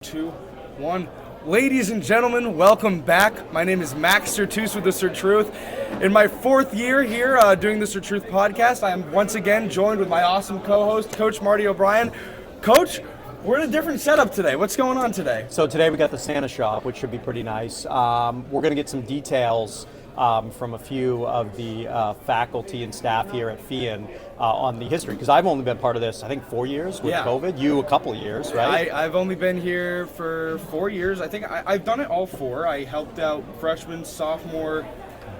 Two, one. Ladies and gentlemen, welcome back. My name is Max Certruth with the Certruth. In my fourth year here doing the Certruth podcast, I am once again joined with my awesome co-host, Coach Marty O'Brien. Coach, we're in a different setup today. What's going on today? So today we got the Santa shop, which should be pretty nice. We're going to get some details from a few of the faculty and staff here at Feehan on the history, because I've only been part of this, I think, 4 years with COVID. You a couple of years, right? I've only been here for 4 years. I think I've done it all four. I helped out freshman, sophomore,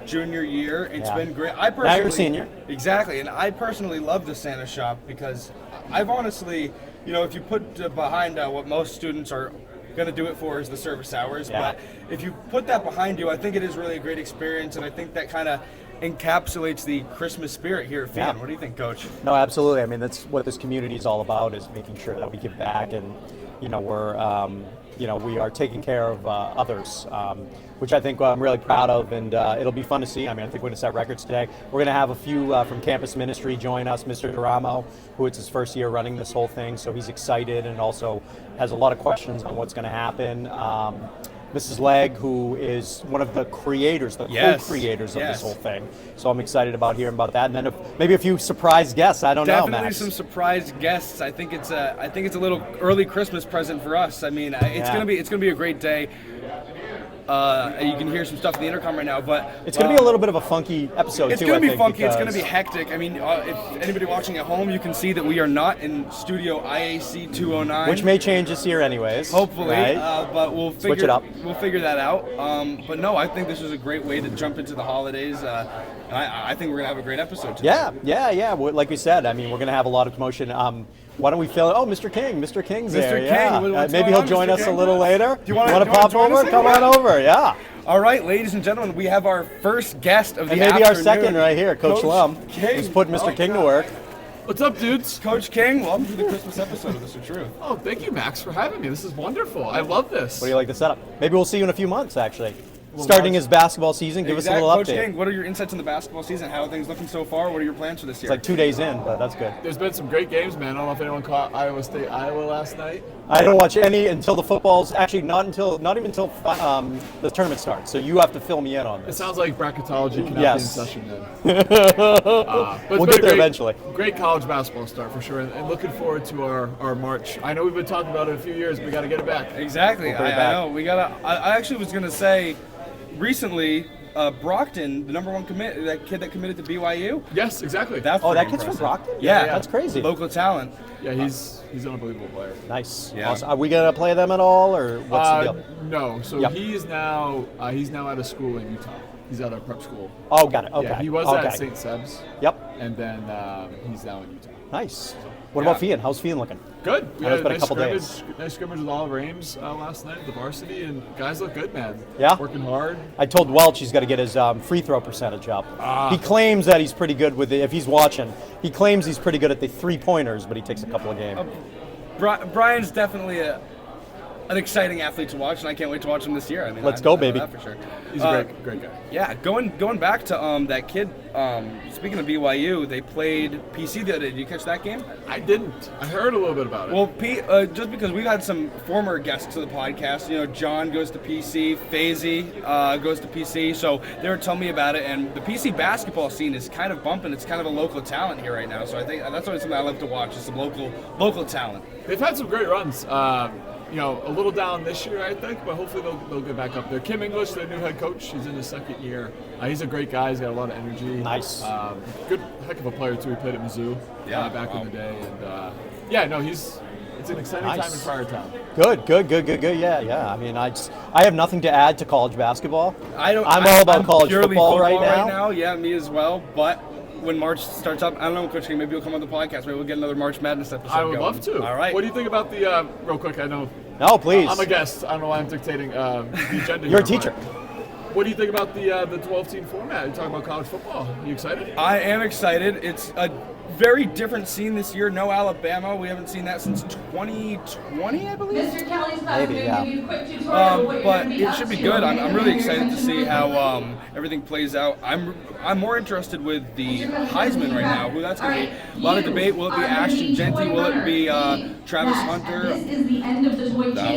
junior year. It's been great. Now you're a senior. Exactly, and I personally love the Santa shop because I've honestly, if you put behind what most students are going to do it for is the service hours, but if you put that behind you, I think it is really a great experience, and I think that kind of encapsulates the Christmas spirit here at Feehan. What do you think, Coach? No, absolutely. I mean, that's what this community is all about, is making sure that we give back, and we are taking care of others, which I think I'm really proud of, and it'll be fun to see. I mean, I think we're going to set records today. We're going to have a few from campus ministry join us. Mr. Deramo, who it's his first year running this whole thing, so he's excited and also has a lot of questions on what's going to happen. Mrs. Legg, who is one of the creators, the co-creators of this whole thing. So I'm excited about hearing about that, and then maybe a few surprise guests. I don't know, Max. Definitely some surprise guests. I think it's a little early Christmas present for us. I mean, it's gonna be a great day. You can hear some stuff in the intercom right now, but it's going to be a little bit of a funky episode. It's going to be funky. It's going to be hectic. I mean, if anybody watching at home, you can see that we are not in Studio IAC 209, which may change this year, anyways. Hopefully, right? But we'll switch it up. We'll figure that out. But no, I think this is a great way to jump into the holidays. I think we're going to have a great episode today. Yeah. Like we said, I mean, we're going to have a lot of commotion. Why don't we fill it? Oh, Mr. King. Mr. King's there. King. Maybe he'll join us a little later. Do you want to pop over? Come on over. Yeah. All right, ladies and gentlemen, we have our first guest of the afternoon. And maybe our second right here, Coach Lum, King. who's put Mr. King to work. What's up, dudes? Coach King, welcome to the Christmas episode of The Certruth. Oh, thank you, Max, for having me. This is wonderful. I love this. What do you like the setup? Maybe we'll see you in a few months, actually. Starting his basketball season, give us a little Coach update. King, what are your insights on the basketball season? How are things looking so far? What are your plans for this year? It's like 2 days in, but that's good. There's been some great games, man. I don't know if anyone caught Iowa State, Iowa last night. I don't watch any until the football's actually not even until the tournament starts. So you have to fill me in on this. It sounds like bracketology can be in session then. But we'll get there eventually. Great college basketball start for sure, and looking forward to our March. I know we've been talking about it a few years. We got to get it back. Exactly. I know. We gotta. I actually was gonna say, recently, Brockton, the number one commit, that kid that committed to BYU. Yes, exactly. That kid's from Brockton? Yeah, that's crazy. Local talent. Yeah, he's an unbelievable player. Nice. Yeah. Awesome. Are we gonna play them at all, or what's the deal? No. So he's now at a school in Utah. He's at a prep school. Oh, got it. Okay. Yeah, he was at St. Seb's. Yep. And then he's now in Utah. Nice. What about Feehan? How's Feehan looking? Good. We had a nice scrimmage with Oliver Ames last night at the varsity, and guys look good, man. Yeah? Working hard. I told Welch he's got to get his free throw percentage up. He claims that he's pretty good with it. If he's watching, he claims he's pretty good at the three-pointers, but he takes a couple of games. Brian's definitely an exciting athlete to watch, and I can't wait to watch him this year. I mean, let's go, baby. That for sure. He's a great guy. Yeah, going back to that kid. Speaking of BYU, they played PC the other day. Did you catch that game? I didn't. I heard a little bit about it. Well, just because we've had some former guests to the podcast, John goes to PC, Fasy goes to PC, so they were telling me about it, and the PC basketball scene is kind of bumping. It's kind of a local talent here right now, so I think that's always something I love to watch, is some local talent. They've had some great runs. A little down this year, I think, but hopefully they'll get back up there. Kim English, their new head coach, he's in his second year. He's a great guy. He's got a lot of energy. Nice. Good, heck of a player, too. He played at Mizzou back in the day. And, it's an exciting time in Friartown. Good. Yeah. I mean, I have nothing to add to college basketball. I'm all about college football right now. Yeah, me as well, but when March starts up, I don't know, Coach King, maybe you'll come on the podcast. Maybe we'll get another March Madness episode I would love to. All right. What do you think about the, real quick, I know. No, please. I'm a guest. I don't know why I'm dictating the agenda. You're a teacher. What do you think about the 12-team format? You're talking about college football. Are you excited? I am excited. It's a very different scene this year. No Alabama. We haven't seen that since 2020, I believe. Maybe, yeah. But it should be good. I'm really excited to see how everything plays out. I'm more interested with the Heisman right now. Who that's going to be? A lot of debate. Will it be Ashton Genty? Will it be Travis Hunter? I don't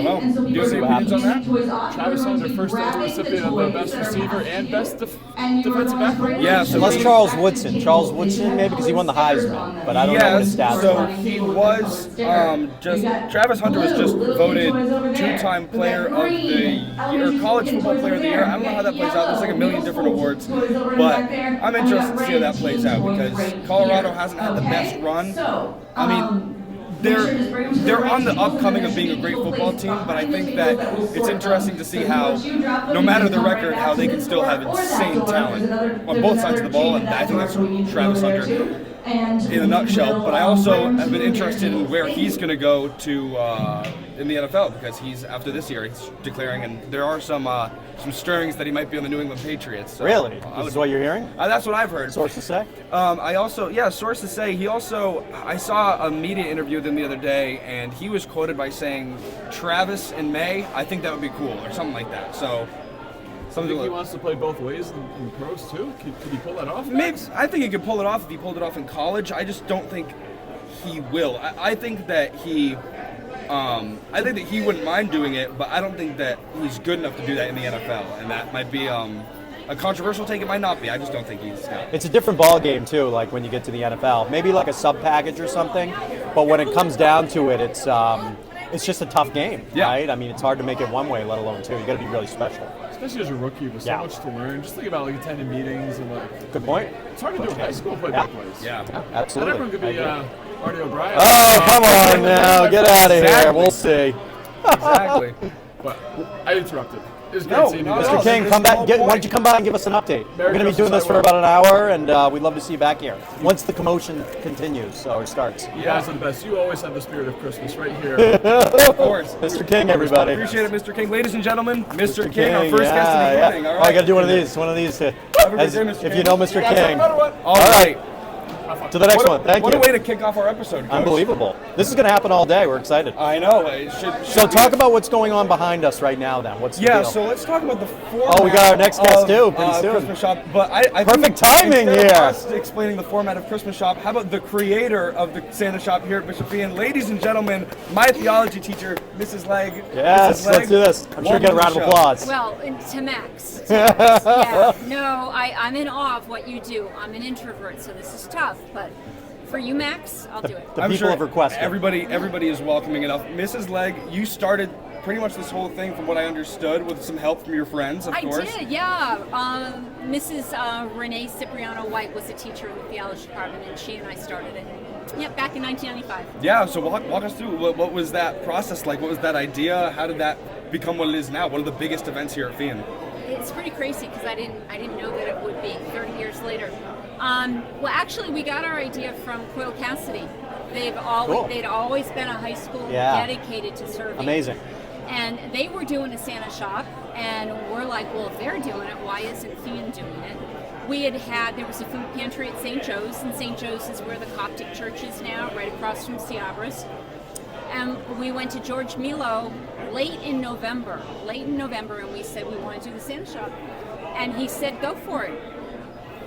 know. Do you have any opinions on that? Travis Hunter, first ever recipient of the best receiver and best defensive back. Yeah. So Unless Charles Woodson. Charles Woodson, maybe because he won the Heisman, but I don't know what his stats so are. he was Travis Hunter was just voted two-time player of the year, college football player of the year. I don't know how that plays out. There's like a million different awards, but I'm interested to see how that plays out because Colorado hasn't had the best run. I mean, they're on the upcoming of being a great football team, but I think that it's interesting to see how, no matter the record, how they can still have insane talent on both sides of the ball, and I think that's Travis Hunter in a nutshell. But I also have been interested in where he's going to go to in the NFL because he's after this year he's declaring, and there are some stirrings that he might be on the New England Patriots. So Really? This is what you're hearing? That's what I've heard. Sources say? Sources say he also. I saw a media interview with him the other day, and he was quoted by saying, "Travis in May, I think that would be cool," or something like that. So, I think he wants to play both ways in the pros too. Could he pull that off? Maybe I think he could pull it off if he pulled it off in college. I just don't think he will. I think that he. I think that he wouldn't mind doing it, but I don't think that he's good enough to do that in the NFL, and that might be a controversial take. It might not be. I just don't think he's. It's a different ball game too. Like when you get to the NFL, maybe like a sub package or something. But when it comes down to it, it's just a tough game, right? I mean, it's hard to make it one way, let alone two. You got to be really special. Especially as a rookie with so much to learn. Just think about like attending meetings and like. Good point. It's hard to do in high school play both ways. Yeah, absolutely. Not everyone could be Marty O'Brien. Oh, come on now, get out of here. We'll see. Exactly. But I interrupted. It was great seeing you guys. Mr. King, come back. Why don't you come by and give us an update? We're going to be doing this for about an hour, and we'd love to see you back here once the commotion continues or starts. You guys are the best. You always have the spirit of Christmas right here. Of course. Mr. King, everybody. Appreciate it, Mr. King. Ladies and gentlemen, Mr. King, our first guest of the evening. All right. I got to do one of these. If you know Mr. King. All right. To the next one. Thank you. What a way to kick off our episode, Coach. Unbelievable. This is going to happen all day. We're excited. I know. It should so talk about what's going on behind us right now then. What's the deal? So let's talk about the format. Oh, we got our next guest too, pretty soon. Christmas Shop. But I Perfect timing instead here. of us explaining the format of Christmas Shop, how about the creator of the Santa Shop here at Bishop Feehan? Ladies and gentlemen, my theology teacher, Mrs. Legg. Yes, Mrs. Legg, let's do this. I'm sure you get a round of applause. Well, to Max. Yeah. No, I'm in awe of what you do. I'm an introvert, so this is tough, but for you, Max, I'll do it. The people have requested. Everybody is welcoming enough. Mrs. Legg, you started pretty much this whole thing, from what I understood, with some help from your friends, of course. I did, yeah. Mrs. Renee Cipriano White was a teacher in the theology department, and she and I started it. Yeah, back in 1995. Yeah, so walk us through. What was that process like? What was that idea? How did that become what it is now? What are the biggest events here at Feehan? It's pretty crazy because I didn't know that it would be 30 years later. Well, actually, we got our idea from Quill Cassidy. They'd always been a high school dedicated to serving. Amazing. And they were doing a Santa shop, and we're like, well, if they're doing it, why isn't Feehan doing it? There was a food pantry at St. Joe's, and St. Joe's is where the Coptic church is now, right across from Ciabras. And we went to George Milo late in November, and we said we want to do the Santa shop. And he said, go for it.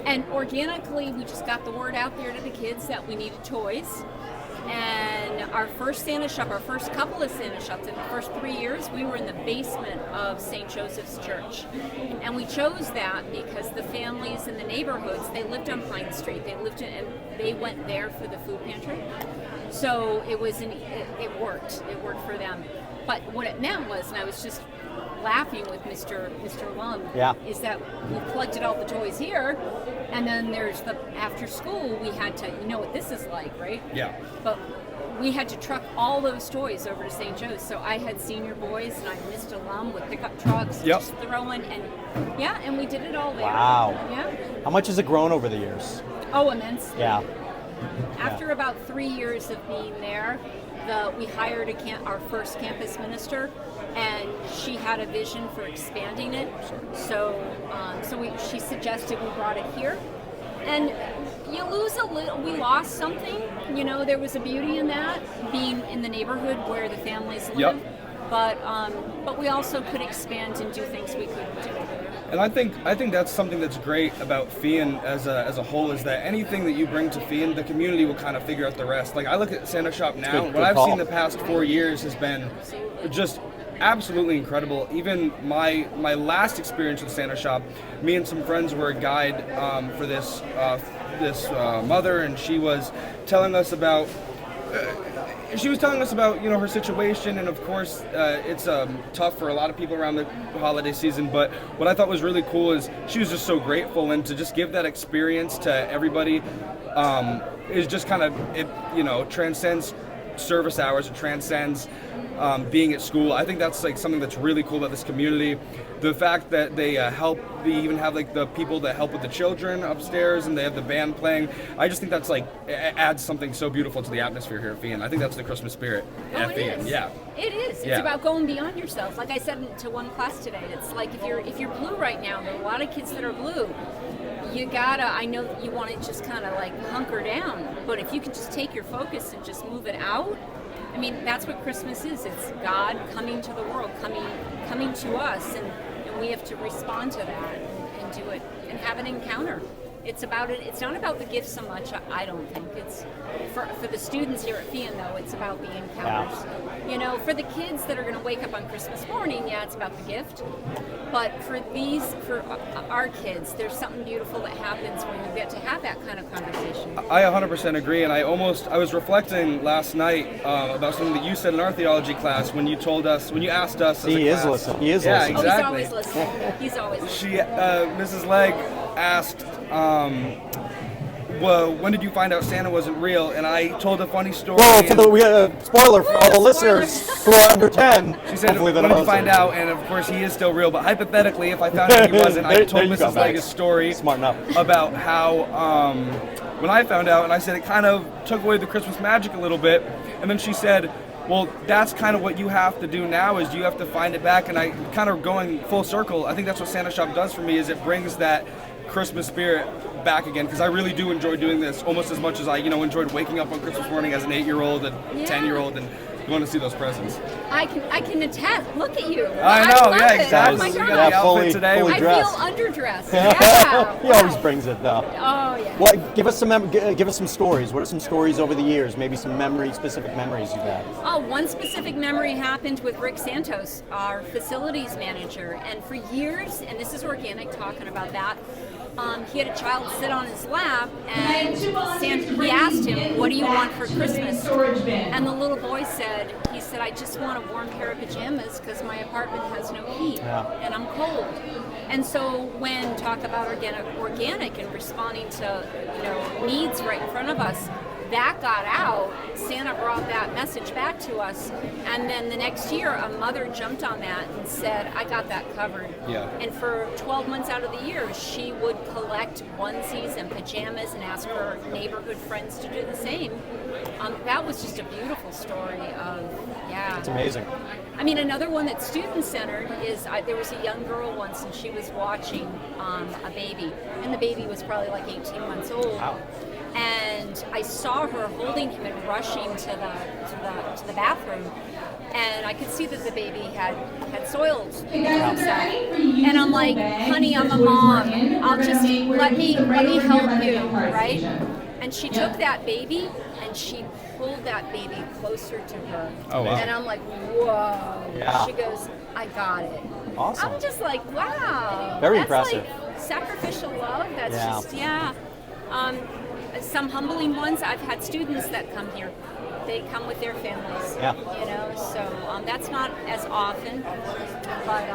And organically, we just got the word out there to the kids that we needed toys. And our first Santa shop, our first couple of Santa shops, in the first 3 years, we were in the basement of St. Joseph's Church. And we chose that because the families in the neighborhoods, they lived on Pine Street. And they went there for the food pantry. So it worked. It worked for them. But what it meant was, and I was just laughing with Mr. Lum, is that we collected all the toys here, and then there's after school we had to, you know what this is like, right? Yeah. But we had to truck all those toys over to St. Joe's. So I had senior boys, and I missed alum with pickup trucks, just throwing, and we did it all there. Wow. Yeah. How much has it grown over the years? Oh, immensely. Yeah. After about 3 years of being there, we hired our first campus minister, and she had a vision for expanding it. So she suggested we brought it here, And you lose a little, we lost something, you know, there was a beauty in that, being in the neighborhood where the families live. Yep. But we also could expand and do things we couldn't do. And I think that's something that's great about Feehan as a whole, is that anything that you bring to Feehan, the community will kind of figure out the rest. Like, I look at Santa Shop now, good what I've call. seen the past 4 years has been just absolutely incredible. Even my last experience with Santa Shop, me and some friends were a guide for this mother, and she was telling us about you know, her situation, and of course it's tough for a lot of people around the holiday season, but what I thought was really cool is she was just so grateful, and to just give that experience to everybody is just kind of, it, you know, transcends service hours, it transcends being at school. I think that's like something that's really cool about this community. The fact that they they even have like the people that help with the children upstairs, and they have the band playing. I just think that's like adds something so beautiful to the atmosphere here at Feehan. I think that's the Christmas spirit at Feehan. Is. Yeah. It is. It's Yeah. about going beyond yourself. Like I said to one class today, it's like if you're blue right now, there are a lot of kids that are blue. You gotta, I know you want to just kind of like hunker down, but if you can just take your focus and just move it out, I mean, that's what Christmas is. It's God coming to the world, coming to us, and we have to respond to that and do it and have an encounter. It's about it. It's not about the gifts so much. I don't think it's for the students here at Feehan, though. It's about the encounters. Yeah. You know, for the kids that are going to wake up on Christmas morning, yeah, it's about the gift. But for our kids, there's something beautiful that happens when you get to have that kind of conversation. I 100% agree, and I was reflecting last night about something that you said in our theology class when you asked us. He is listening. He is Yeah, listening. exactly. Oh, he's always listening. He's always listening. Mrs. Legg asked, well, when did you find out Santa wasn't real? And I told a funny story. Whoa, we had a spoiler for all the listeners who are under 10. She said, when did you find out? And of course, he is still real. But hypothetically, if I found out he wasn't, I told Mrs. Legg a story about how when I found out, and I said it kind of took away the Christmas magic a little bit. And then she said, well, that's kind of what you have to do now, is you have to find it back. And I kind of going full circle, I think that's what Santa Shop does for me, is it brings that Christmas spirit back again, because I really do enjoy doing this almost as much as I, enjoyed waking up on Christmas morning as an 8-year-old and 10-year-old and going to see those presents. I can attest. Look at you. I know, love yeah, it. exactly. Oh my We God. got the outfit today. fully I dressed. feel underdressed. Yeah. He always brings it though. Oh yeah. Well, give us some stories. What are some stories over the years? Maybe some specific memories you've had. Oh, one specific memory happened with Rick Santos, our facilities manager, and for years, and this is organic talking about that. He had a child sit on his lap, and he asked him, "What do you want for Christmas?" And the little boy said, "I just want a warm pair of pajamas because my apartment has no heat and I'm cold." And so when talk about organic and responding to needs right in front of us, that got out. Santa brought that message back to us, and then the next year a mother jumped on that and said, "I got that covered." Yeah. And for 12 months out of the year, she would collect onesies and pajamas and ask her neighborhood friends to do the same. That was just a beautiful story of, It's amazing. I mean, another one that's student-centered is there was a young girl once, and she was watching a baby, and the baby was probably like 18 months old. Wow. And I saw her holding him and rushing to the bathroom, and I could see that the baby had soiled himself. And I'm like, "Honey, I'm a mom. I'll just let me help you, right?" And she took that baby and she pulled that baby closer to her. Oh, wow. And I'm like, "Whoa!" Yeah. She goes, "I got it." Awesome. I'm just like, "Wow." Very That's impressive. Like sacrificial love. That's Yeah. just some humbling ones. I've had students that come here. They come with their families. Yeah. So that's not as often, but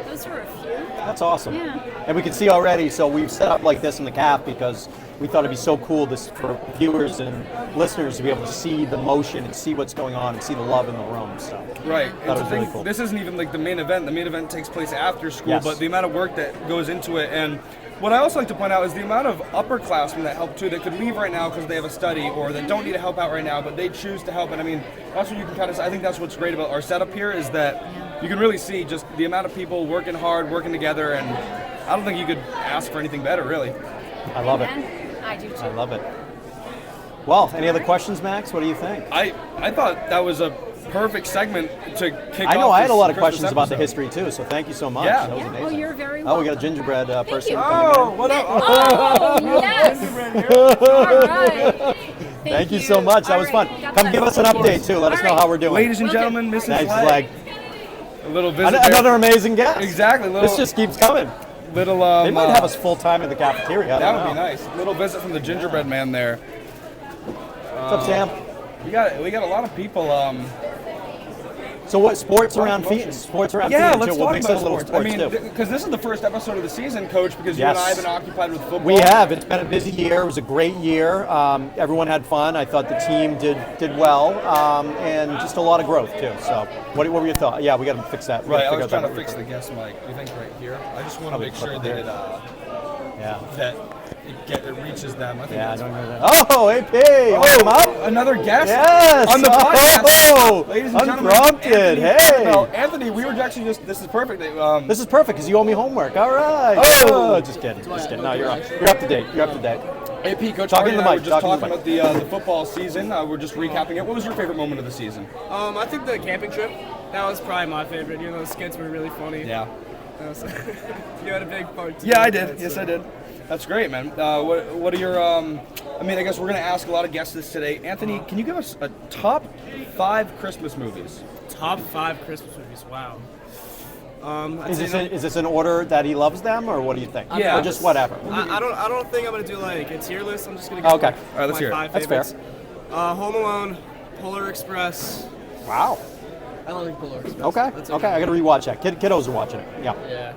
those are a few. That's awesome. Yeah. And we can see already, so we've set up like this in the CAF because we thought it'd be so cool for viewers and listeners to be able to see the motion and see what's going on and see the love in the room. So Right. That And was the really thing, cool. this isn't even like the main event. The main event takes place after school, Yes. but the amount of work that goes into it. And what I also like to point out is the amount of upperclassmen that help too, that could leave right now because they have a study or that don't need to help out right now, but they choose to help. And I mean, that's what you can kind of, I think that's what's great about our setup here, is that you can really see just the amount of people working hard, working together, and I don't think you could ask for anything better, really. I love it. I do too. I love it. Well, any other questions, Max? What do you think? I thought that was a perfect segment to kick off. I know I had a lot of Christmas questions about the episode. history too, so thank you so much. Yeah. That was Yeah, amazing. well, you're very welcome. Oh, we got a gingerbread person you. coming Oh, in. what up? Oh, yes. All right. Thank you so much. That was fun. Come give us an update too. Let us know how we're doing. Ladies and Will do. gentlemen, Mrs. Thanks, Legg. Legg. A little visit. Another amazing guest. Exactly. Little, This just keeps coming. little. They might have us full time in the cafeteria. I That don't would be know. nice. Little visit from the gingerbread man there. What's up, Sam? We got a lot of people. So what sports around Motion. Feehans? Sports around Yeah, Feehans let's too. We'll talk mix about in a little sports. I sports mean, too. because this is the first episode of the season, Coach. Because you Yes. and I have been occupied with football. We have. It's been a busy year. It was a great year. Everyone had fun. I thought the team did well, and just a lot of growth too. So, what were your thoughts? Yeah, we got to fix that. We Right. gotta I figure was out trying to that. fix the guest mic. You think right here? I just want to Probably make sure put that it Yeah. it reaches them. I think Yeah, I that's don't know that. Oh, AP! Welcome up. Another guest Yes! on the podcast. Oh, Ladies and gentlemen, unprompted. Anthony Hey! Pinabell. Anthony, we were actually just, this is perfect. This is perfect because you owe me homework. All right. Oh! Just kidding. Just kidding. No, you're up to date. You're up to date. AP, Coach Talking Brody to and the I mic, were just talking to talking the about the football season. We're just recapping it. What was your favorite moment of the season? I think the camping trip, that was probably my favorite. You know, the skits were really funny. Yeah. You had a big part too. Yeah, I did. Yes, I did. That's great, man. What are your, I mean, I guess we're going to ask a lot of guests this today. Anthony, can you give us a top 5 Christmas movies? Top 5 Christmas movies. Wow. Is this in order that he loves them, or what do you think? Yeah. Or just whatever. I don't think I'm gonna do like a tier list. I'm just gonna go Okay. with All right, let's my hear it. 5 That's favorites. fair. Home Alone, Polar Express. Wow. I don't think Polar Express. Okay. That's Okay. I got to rewatch that. Kiddos are watching it. Yeah. Yeah.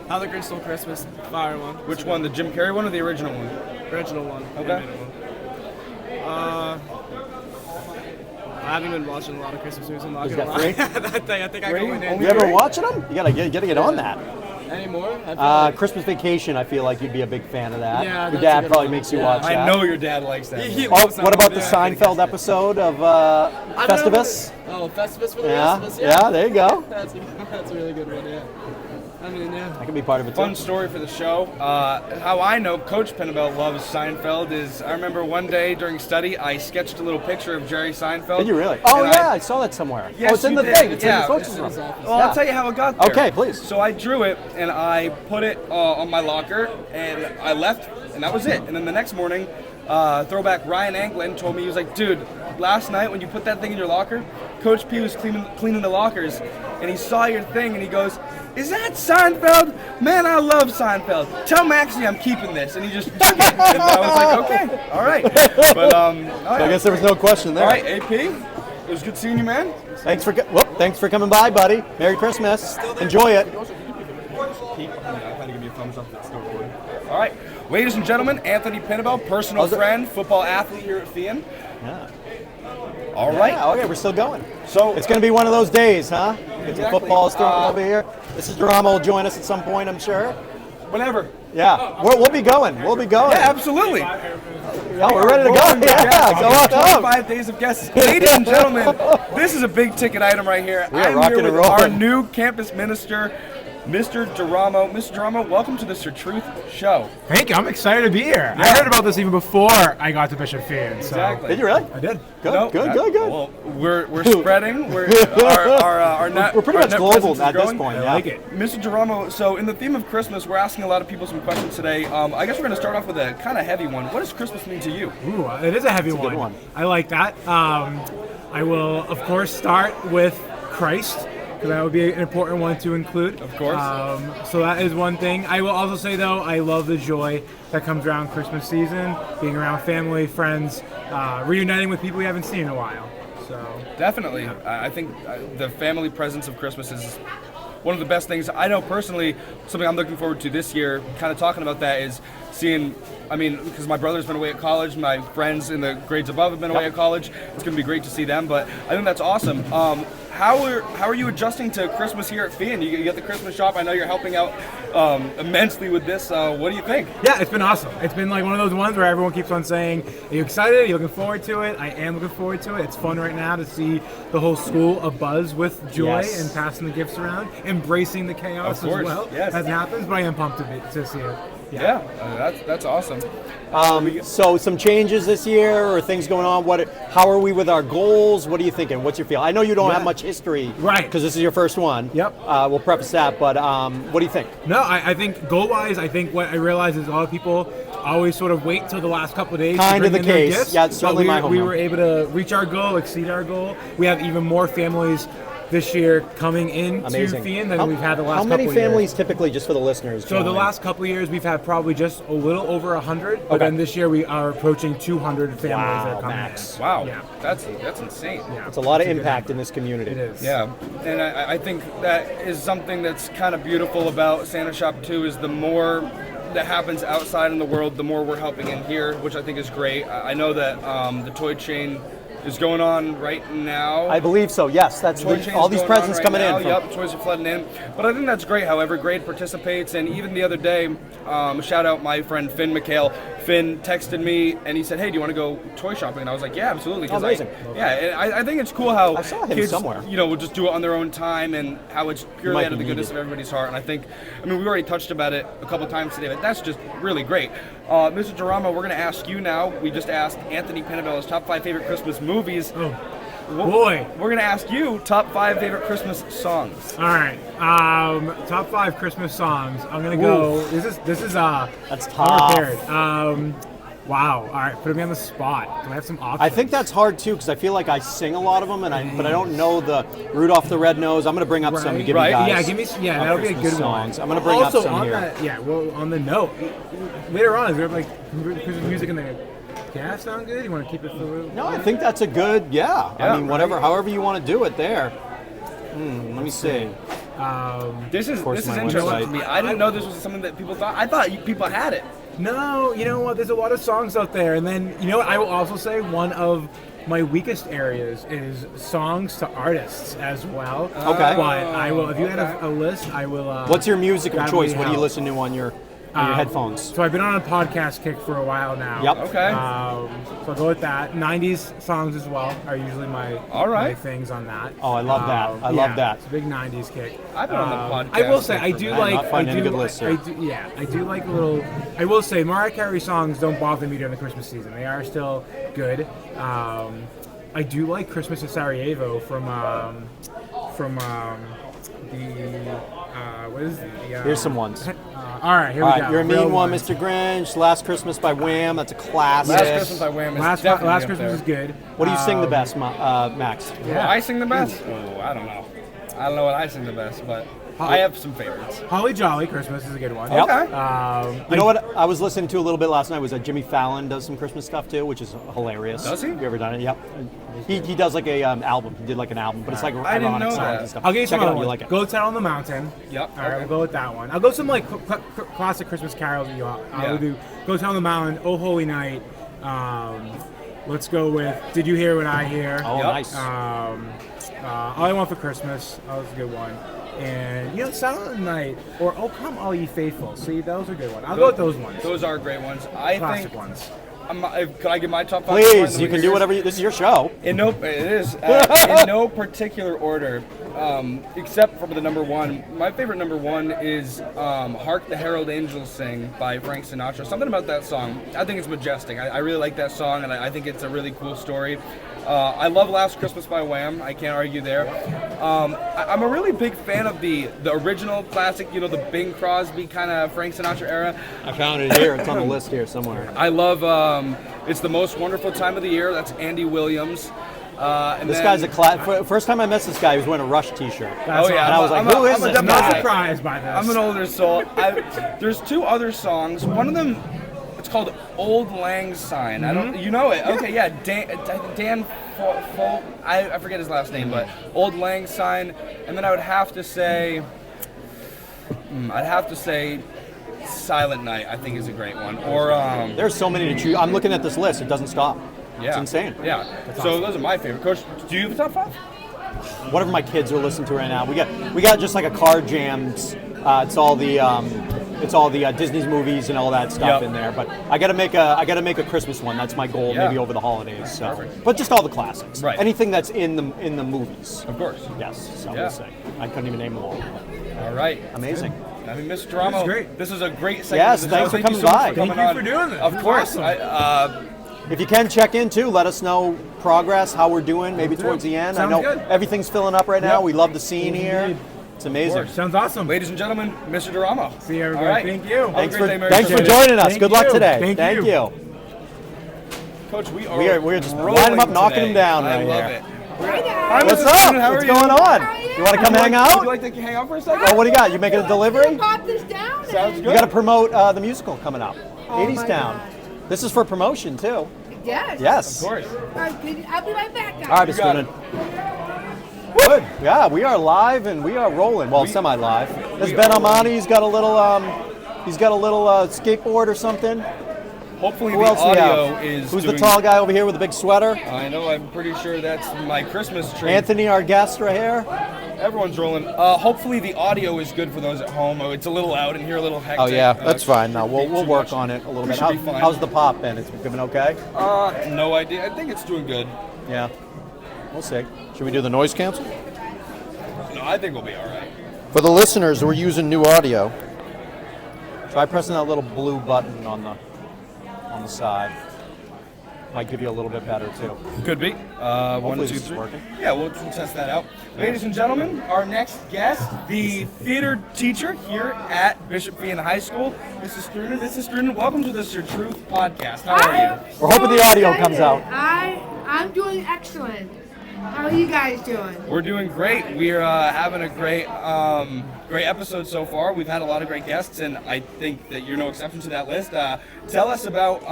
How the Grinch Stole Christmas, fire one. Which one, the Jim Carrey one or the original one? Original one. Okay. Animated one. I haven't been watching a lot of Christmas movies. I'm not You gonna got lie. three? I think I Three? go in Only You ever Three? watching them? You gotta get on that. Any more? I feel like- Christmas Vacation. I feel like you'd be a big fan of that. Yeah, Your that's a dad good probably one. makes you Yeah. watch that. I know your dad likes that. He movie. Oh, loves that what about one, the yeah. Seinfeld episode of I don't know. Festivus? Oh, Festivus for the Yeah, rest of us? yeah, there you go. That's a really good one, yeah. I mean, yeah. I can be part of it too. Fun story for the show. How I know Coach Pinabell loves Seinfeld is I remember one day during study I sketched a little picture of Jerry Seinfeld. Did you really? Oh And yeah, I saw that somewhere. Yes, oh, it's in you the did. thing. It's Yeah. in the coach's room. Well, Yeah. I'll tell you how it got there. Okay, please. So I drew it and I put it on my locker and I left and that was it. And then the next morning, throwback Ryan Anglin told me, he was like, dude, last night when you put that thing in your locker, Coach P was cleaning the lockers and he saw your thing and he goes, is that Seinfeld? Man, I love Seinfeld. Tell Maxie I'm keeping this. And he just took it. And I was like, okay, all right. But, I guess there was no question there. all right, AP, it was good seeing you, man. Thanks for coming by, buddy. Merry Christmas. Enjoy it. Pete, I'm trying to give you a thumbs up. That's still recording. All right, ladies and gentlemen, Anthony Pinabell, personal How's it- friend, football athlete here at Feehan. Yeah. All right. Yeah, okay, we're still going. So It's going to be one of those days, huh? Get some Exactly. football thrown over here. Mrs. Deramo will join us at some point, I'm sure. whenever. Yeah, we'll be going. We'll be going. Yeah, absolutely. Yeah, we're ready to go. Rolling Yeah, guests. go on up. 25 days of guests. Ladies and gentlemen, this is a big ticket item right here. We are I'm rocking here and with our rolling. new campus minister, Mr. Deramo. Mr. Deramo, welcome to the Certruth Show. Thank you. I'm excited to be here. I Yeah. heard about this even before I got to Bishop Feehan. So Exactly. Did you really? I did. Good, No, good, that- good, good. Well, we're spreading. We're our net, We're pretty our much net global presence is at this growing. point. I Yeah. like it. Mr. Deramo, so in the theme of Christmas, we're asking a lot of people some questions today. I guess we're going to start off with a kind of heavy one. What does Christmas mean to you? Ooh, it is a heavy a good one. one. I like that. I will, of course, start with Christ, because that would be an important one to include. Of course. So that is one thing. I will also say, though, I love the joy that comes around Christmas season, being around family, friends, reuniting with people we haven't seen in a while. So Definitely. I think the family presence of Christmas is one of the best things. I know personally, something I'm looking forward to this year, kind of talking about that, is seeing, I mean, because my brother's been away at college, my friends in the grades above have been away at college. It's going to be great to see them, but I think that's awesome. How are you adjusting to Christmas here at Feehan? You get the Christmas shop. I know you're helping out immensely with this. What do you think? yeah, it's been awesome. It's been like one of those ones where everyone keeps on saying, "Are you excited? Are you looking forward to it?" I am looking forward to it. It's fun right now to see the whole school abuzz with joy Yes. and passing the gifts around, embracing the chaos Of course, as well yes. as it happens. But I am pumped to see it. Yeah, that's awesome. So some changes this year, or things going on. How are we with our goals? What are you thinking? What's your feel? I know you don't have much history, Right. Because this is your first one. Yep. We'll preface that, but what do you think? No, I think goal-wise, I think what I realize is a lot of people always sort of wait till the last couple of days Kind to of bring the in their case. gifts. Yeah, it's certainly but my we homework. were able to reach our goal, exceed our goal. We have even more families this year coming in Amazing. to Feehan than we've had the last How couple many of years. families typically, just for the listeners? So the join? last couple of years, we've had probably just a little over 100, but Okay. then this year we are approaching 200 families that Wow, are coming Max. in. Wow, Yeah. that's insane. Yeah. It's a lot of It's a good impact number. in this community. It is. Yeah, and I think that is something that's kind of beautiful about Santa Shop too, is the more that happens outside in the world, the more we're helping in here, which I think is great. I know that the toy chain is going on right now. I believe so. Yes, that's Toy chain's all these going presents on right coming now. in. From, Yep, toys are flooding in. But I think that's great how every grade participates. And even the other day, shout out my friend Mchale. Finn texted me and he said, "Hey, do you want to go toy shopping?" And I was like, "Yeah, absolutely." 'cause Amazing. And I think it's cool how I saw him kids, somewhere. will just do it on their own time and how it's purely might out of the be goodness needed. of everybody's heart. And I mean, we already touched about it a couple times today, but that's just really great. Mr. Deramo, we're going to ask you now. We just asked Anthony Pinabell his top 5 favorite Christmas movies. Oh, boy. We're going to ask you top 5 favorite Christmas songs. All right. Top 5 Christmas songs. I'm gonna go. This is That's tough. unprepared. Wow. All right. Put me on the spot. Do I have some options? I think that's hard too, because I feel like I sing a lot of them, but I don't know the Rudolph the Red Nose. I'm going to bring up some to give Right. you guys. Yeah, give me. Yeah, that'll be a Christmas good songs. one. I'm going to bring also, up some on here. That, yeah. Well, on the note, later on, is there like Christmas music in the cast sound good? You want to keep it for? No, I think that's a good. Yeah. I mean, whatever, however you want to do it there. Let me see. This is course, my interesting website. to me. I didn't know this was something that people thought. I thought people had it. No, you know what? There's a lot of songs out there, and then you know what? I will also say one of my weakest areas is songs to artists as well. Okay. But I will. If you had a list, I will. What's your music of gladly choice? What do you help. listen to on your headphones? So I've been on a podcast kick for a while now. Yep. Okay. So I'll go with that. 90s songs as well are usually my things on that. Oh, I love that. I love that. It's a big 90s kick. I've been on the podcast I will say I kick do for that. like. Not finding I a do, good list I here. do, yeah, I do like a little. I will say Mariah Carey songs don't bother me during the Christmas season. They are still good. I do like Christmas in Sarajevo from the what is it? The, Here's some ones. all right, here All we right, go. You're a Mean Real One, ones. Mr. Grinch. Last Christmas by Wham. That's a classic. Last Christmas by Wham is definitely Last up Christmas there. is good. What do you sing the best, Max? Well, I sing the best? Oh, I don't know. I don't know what I sing the best, but I have some favorites. Holly Jolly Christmas is a good one. Yep. Okay. You know what I was listening to a little bit last night was that Jimmy Fallon does some Christmas stuff too, which is hilarious. Does he? Have you ever done it? Yep. He does like a album. He did like an album, but it's like I didn't ironic know songs that. and stuff. I'll give you Check some it other out. You ones. like it? Go Tell on the Mountain. Yep. All right, we'll go with that one. I'll go some like classic Christmas carols that you want. I'll do Go Tell on the Mountain, Oh Holy Night. Let's go with Did You Hear What I Hear? Oh, Yep. nice. All I Want for Christmas. That was a good one. And Silent Night or Oh Come All Ye Faithful. See, those are good ones. I'll go with those ones. Those are great ones. I Classic think. ones. Could I give my top 5? Please, you can do whatever. This is your show. It is in no particular order, except for the number one. My favorite number one is "Hark the Herald Angels Sing" by Frank Sinatra. Something about that song, I think it's majestic. I really like that song, and I think it's a really cool story. I love "Last Christmas" by Wham. I can't argue there. I'm a really big fan of the original classic, the Bing Crosby kind of Frank Sinatra era. I found it here. It's on the list here somewhere. I love "It's the Most Wonderful Time of the Year." That's Andy Williams. And This then- guy's a first time I met this guy, he was wearing a Rush T-shirt. Oh yeah, And I was like, who is this I'm not guy? surprised by this. I'm an older soul. There's 2 other songs. One of them, it's called "Old Lang Syne." I don't, you know it? Okay, yeah. Dan I forget his last name, but "Old Lang Syne." And then I would have to say, "Silent Night." I think is a great one. Or There's so many to choose. I'm looking at this list. It doesn't stop. yeah, It's insane. Yeah. So those are my favorite. Coach, do you have a top 5? Whatever my kids are listening to right now. We got just like a car jams. It's all the Disney's movies and all that stuff Yep. in there. But I gotta make a Christmas one. That's my goal, Yeah. maybe over the holidays. So, Perfect. but just all the classics. Right. Anything that's in the movies. Of course. Yes. So Yeah. we'll say. I couldn't even name them all. All right. Amazing. I mean, Mr. Deramo, great. this is a great segment. Yes, of the thanks show. for Thank you coming so much by. for coming Thank you on. for doing this. Of This is course. awesome. If you can check in too, let us know progress, how we're doing, maybe towards the end. Sounds I know good. everything's filling up right now. Yep. We love the scene here. It's amazing. Sounds awesome. Ladies and gentlemen, Mr. Deramo. See you, everybody. All right. Thank you. Have a Thanks great day. Merry thanks for Christmas. joining us. Thank Good luck you. today. Thank you. Coach, we are We're just rolling lining them up, knocking today. them down I right love here. it. Hi, What's Mrs. up? Strunin, how What's are you? going on? You want to come hang Would out? you like to hang out for a second? Oh, what do you got? You making a delivery? Pop this down. Sounds and- good. You got to promote the musical coming up. Oh 80s my Town. God. This is for promotion too. Yes. Yes. Of course. All right, I'll be right back, guys. All right, Mr. got it. Strunin. Good. Yeah, we are live and we are rolling. Well, semi-live. There's Ben Almani. He's got a little skateboard or something. Hopefully Who the else do we audio have? is Who's doing... the tall guy over here with the big sweater? I know, I'm pretty sure that's my Christmas tree. Anthony, our guest right here. Everyone's rolling. Hopefully the audio is good for those at home. Oh, it's a little loud in here, a little hectic. Oh yeah, that's fine. No, shouldn't be we'll too work much. on it a little We bit. should be fine. How's the pop been? It's been okay? No idea. I think it's doing good. Yeah. We'll see. Should we do the noise cancel? No, I think we'll be all right. For the listeners, we're using new audio. Try pressing that little blue button on the side. Might give you a little bit better too. Could be. One, Hopefully two, this is three. working. Yeah, we'll test that out. Ladies and gentlemen, our next guest, the theater teacher here at Bishop Feehan High School, Mrs. Strunin. Mrs. Strunin, welcome to the CERTRUUUTH podcast. How are you? We're hoping the audio comes out. I'm doing excellent. How are you guys doing? We're doing great. We're having a great episode so far. We've had a lot of great guests, and I think that you're no exception to that list. Tell us about,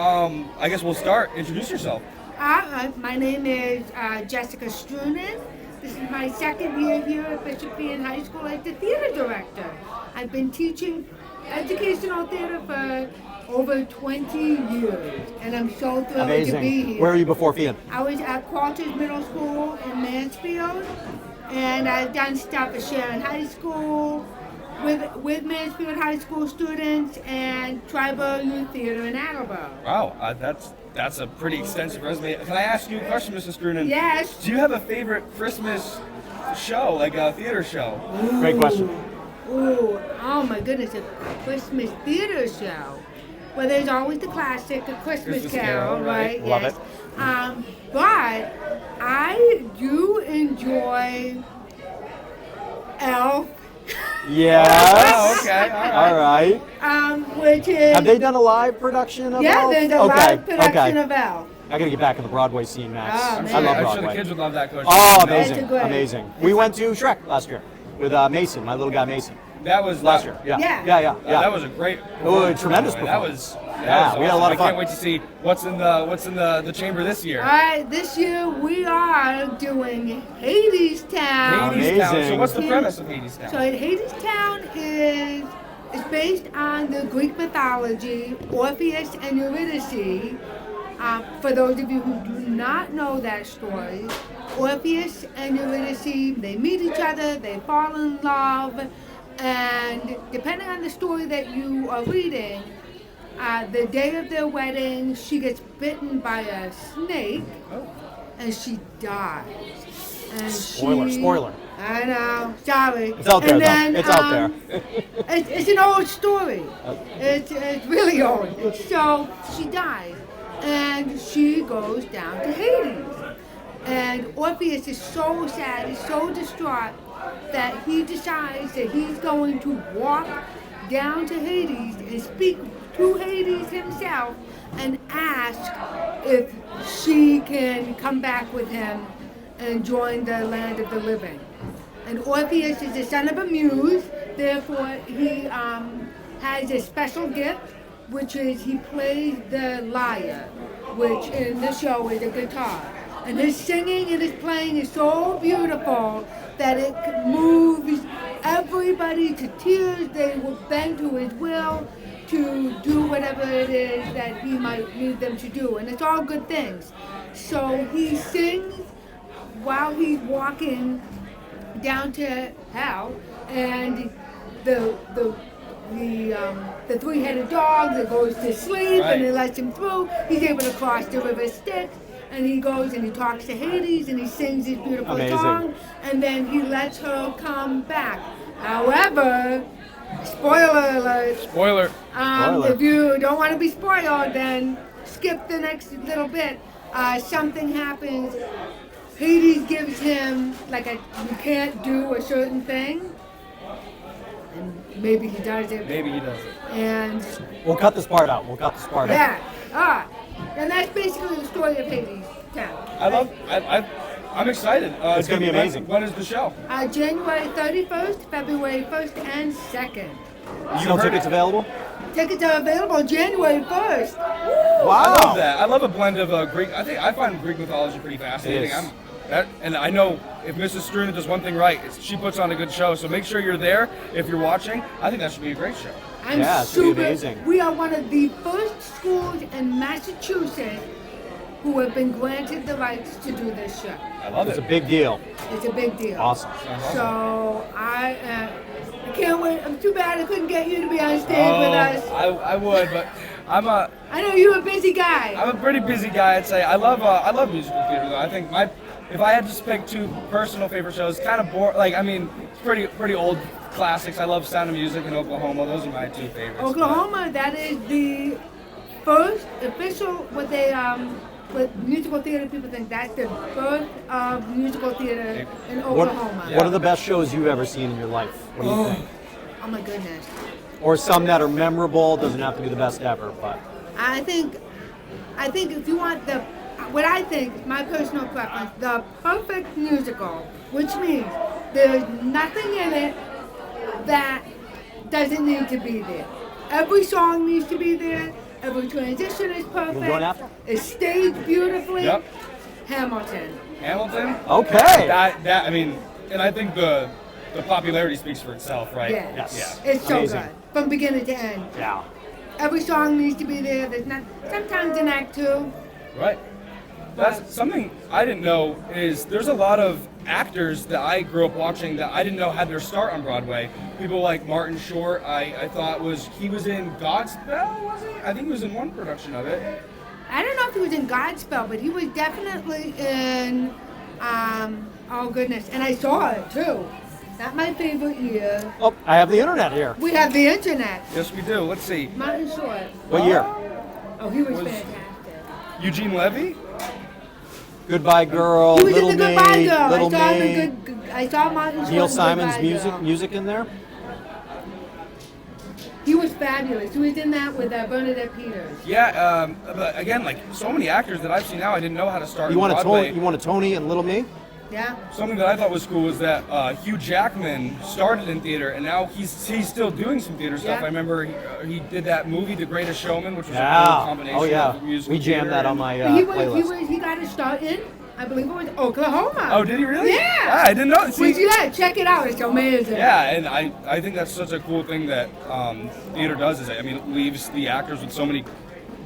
I guess we'll start. Introduce yourself. My name is Jessica Strunin. This is my second year here at Bishop Feehan High School as the theater director. I've been teaching educational theater for over 20 years, and I'm so thrilled to be Amazing. here. Where were you before Feehan? I was at Qualters Middle School in Mansfield, and I've done stuff at Charon High School with Mansfield High School students and Tribal Youth Theater in Attleboro. Wow, that's a pretty extensive resume. Can I ask you a question, Mrs. Strunin? Yes. Do you have a favorite Christmas show, like a theater show? Great question. Ooh, oh my goodness, a Christmas theater show. Well, there's always the classic, A Christmas Christmas Carol, Carol, right? right. Love Yes. it. But I do enjoy Elf, Yes. Oh, okay, all right. All right. which is Have they done a live production of yeah, Elf? there's a Okay, live production okay. of Elf. I gotta get back in the Broadway scene next. Oh, I'm man. sure, I love I'm sure the Broadway. kids would love that question. Oh, No, amazing, It's great. amazing. We went to Shrek last year with Mason, my little guy Mason. That was Last year, yeah. Yeah. That was a great. Oh, a tremendous That was. Yeah, we had a lot of I fun. can't wait to see what's in the chamber this year. All right, this year we are doing Hades Town. Hades Town. So Amazing. what's the premise of Hades Town? So Hades Town is based on the Greek mythology, Orpheus and Eurydice. For those of you who do not know that story, Orpheus and Eurydice, they meet each other, they fall in love, and depending on the story that you are reading, the day of their wedding, she gets bitten by a snake, and she dies. And Spoiler. I know, sorry. It's out there, And though. then, It's out there. It's an old story. It's really old. So she dies, and she goes down to Hades. And Orpheus is so sad, he's so distraught, that he decides that he's going to walk down to Hades and speak to Hades himself and ask if she can come back with him and join the land of the living. And Orpheus is the son of a muse, therefore he has a special gift, which is he plays the lyre, which in the show is a guitar. And his singing and his playing is so beautiful that it moves everybody to tears. They will bend to his will to do whatever it is that he might need them to do. And it's all good things. So he sings while he's walking down to hell, and the three-headed dog that goes to sleep and it lets him through. He's able to cross the river Styx, and he goes and he talks to Hades and he sings his beautiful Amazing. song, and then he lets her come back. However, Spoiler alert. Spoiler. If you don't want to be spoiled, then skip the next little bit. Something happens. Hades gives him like you can't do a certain thing. And maybe he does it. Maybe he does it. And We'll cut this part out. We'll cut this part out. yeah. And that's basically the story of Hades Town. I'm excited. It's gonna be amazing. When is the show? January 31st, February 1st, and 2nd. Still tickets available? Tickets are available January 1st. Wow. I love that. I love a blend of Greek. I find Greek mythology pretty fascinating. It is. And I know if Mrs. Strunin does one thing right, she puts on a good show. So make sure you're there if you're watching. I think that should be a great show. I'm Yeah, it's gonna be super. amazing. We are one of the first schools in Massachusetts who have been granted the rights to do this show. I love It's a it. big deal. It's a big deal. Awesome. So I can't wait. I'm too bad I couldn't get you to be on stage with us. I would, but I'm I know you're a busy guy. a pretty busy guy. I'd say I love musical theater though. I think if I had to pick two personal favorite shows, kind of boring. Like I mean, pretty old classics. I love Sound of Music and Oklahoma. Those are my two favorites. Oklahoma, that is the first official what musical theater people think that's the birth of musical theater in What, Oklahoma. what are the best shows you've ever seen in your life? What do you think? Oh my goodness. Or some that are memorable, doesn't have to be the best ever, but I think if you want what I think, my personal preference, the perfect musical, which means there's nothing in it that doesn't need to be there. Every song needs to be there. Every transition is perfect. You going after? It's staged beautifully. Yep. Hamilton. Hamilton. okay. That I mean, and I think the popularity speaks for itself, right? Yeah. Yes. It's so Amazing. good. From beginning to end. Yeah. Every song needs to be there. There's not sometimes in Act 2. Right. That's something I didn't know is there's a lot of actors that I grew up watching that I didn't know had their start on Broadway. People like Martin Short, I thought he was in Godspell, was he? I think he was in one production of it. I don't know if he was in Godspell, but he was definitely in, oh goodness, and I saw it too. Not my favorite year. Oh, I have the internet here. We have the internet. Yes, we do. Let's see. Martin Short. What year? Oh, he was Was- fantastic. Eugene Levy? Goodbye Girl, He was Little in the Me, Goodbye Girl. Little I saw him Me. in good. I saw Martin Short. Neil in Simon's Goodbye Girl. music in there. He was fabulous. He was in that with Bernadette Peters. Yeah, but again, like so many actors that I've seen now, I didn't know how to start You in want a Broadway. Tony? You want a Tony and Little Me? Yeah. Something that I thought was cool was that Hugh Jackman started in theater, and now he's still doing some theater stuff. Yeah. I remember he did that movie, The Greatest Showman, which was a Yeah. cool combination Oh yeah. of musical We jammed theater that on and- my playlist. He got his start in, I believe it was Oklahoma. Oh, did he really? Yeah. I didn't know. See, Yeah, check it out. It's amazing. yeah, and I think that's such a cool thing that theater does. Is it leaves the actors with so many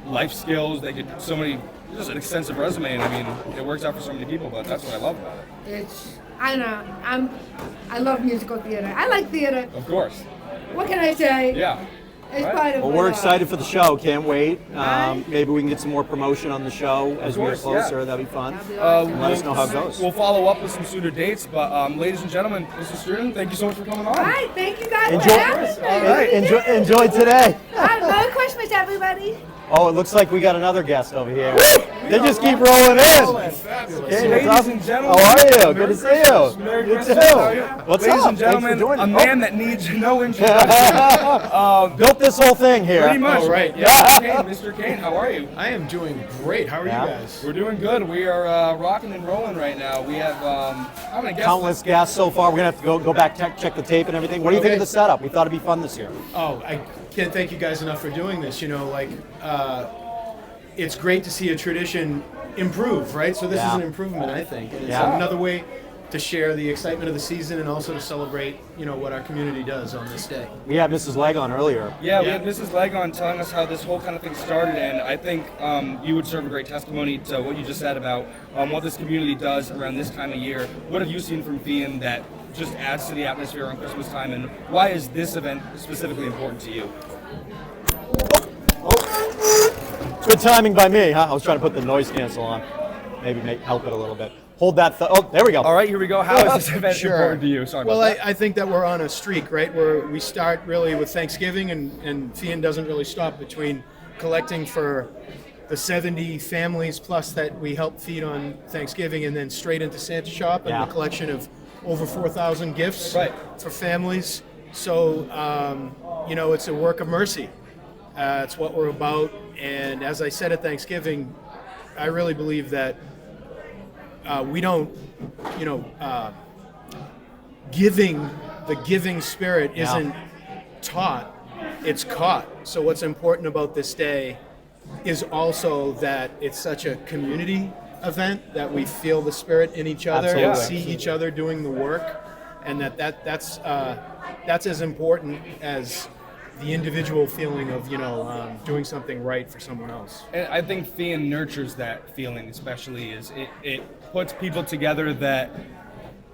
life skills. They get so many, just an extensive resume, and I mean, it works out for so many people. But that's what I love about it. I know. I love musical theater. I like theater. Of course. What can I say? Yeah. It's Right. part of Well, what we're I- excited for the show. Can't wait. Right. Maybe we can get some more promotion on the show as we get course, yeah. closer. That'd be fun. That'd be awesome. Let us know how it goes. We'll follow up with some sooner dates. But ladies and gentlemen, Mrs. Strunin, thank you so much for coming on. All right, thank you guys Enjoy. for having me. All right, Enjoy today. All right, Merry Christmas, everybody. Oh, it looks like we got another guest over here. They just keep rolling in. Hey, what's Ladies up? and gentlemen, How are you? Good to see Christmas. you. Merry You Christmas. too. How are you? What's Ladies up? and gentlemen, Thanks for joining. a man that needs no introduction. Built this whole thing here. Pretty much. Oh, right, Yeah. Kane, Mr. Kane, how are you? I am doing great. How are Yeah. you guys? We're doing good. We are rocking and rolling right now. We have how many guests? Countless guests so far. We're gonna have to go back, check the tape and everything. What do you think of Okay. the setup? We thought it'd be fun this year. Oh, I can't thank you guys enough for doing this. You know, it's great to see a tradition improve, right? So this Yeah. is an improvement, I think. And it's Yeah. another way to share the excitement of the season and also to celebrate, what our community does on this day. We had Mrs. Legg on earlier. Yeah, we Yeah. had Mrs. Legg on telling us how this whole kind of thing started, and I think you would serve a great testimony to what you just said about what this community does around this time of year. What have you seen from Feehan that just adds to the atmosphere on Christmas time, and why is this event specifically important to you? Good timing by me, huh? I was trying to put the noise cancel on. Maybe help it a little bit. hold that. Oh, there we go. All right, here we go. How is this event important to you? Sorry well, about that. I think that we're on a streak, right? Where we start really with Thanksgiving, and Feehan doesn't really stop between collecting for the 70 families plus that we help feed on Thanksgiving, and then straight into Santa Shop and the collection of over 4,000 gifts for families. So, it's a work of mercy. It's what we're about. And as I said at Thanksgiving, I really believe that we don't, the giving spirit isn't taught, it's caught. So what's important about this day is also that it's such a community event, that we feel the spirit in each other and see each other doing the work, and that's as important as the individual feeling of doing something right for someone else. And I think Feehan nurtures that feeling, especially is it puts people together that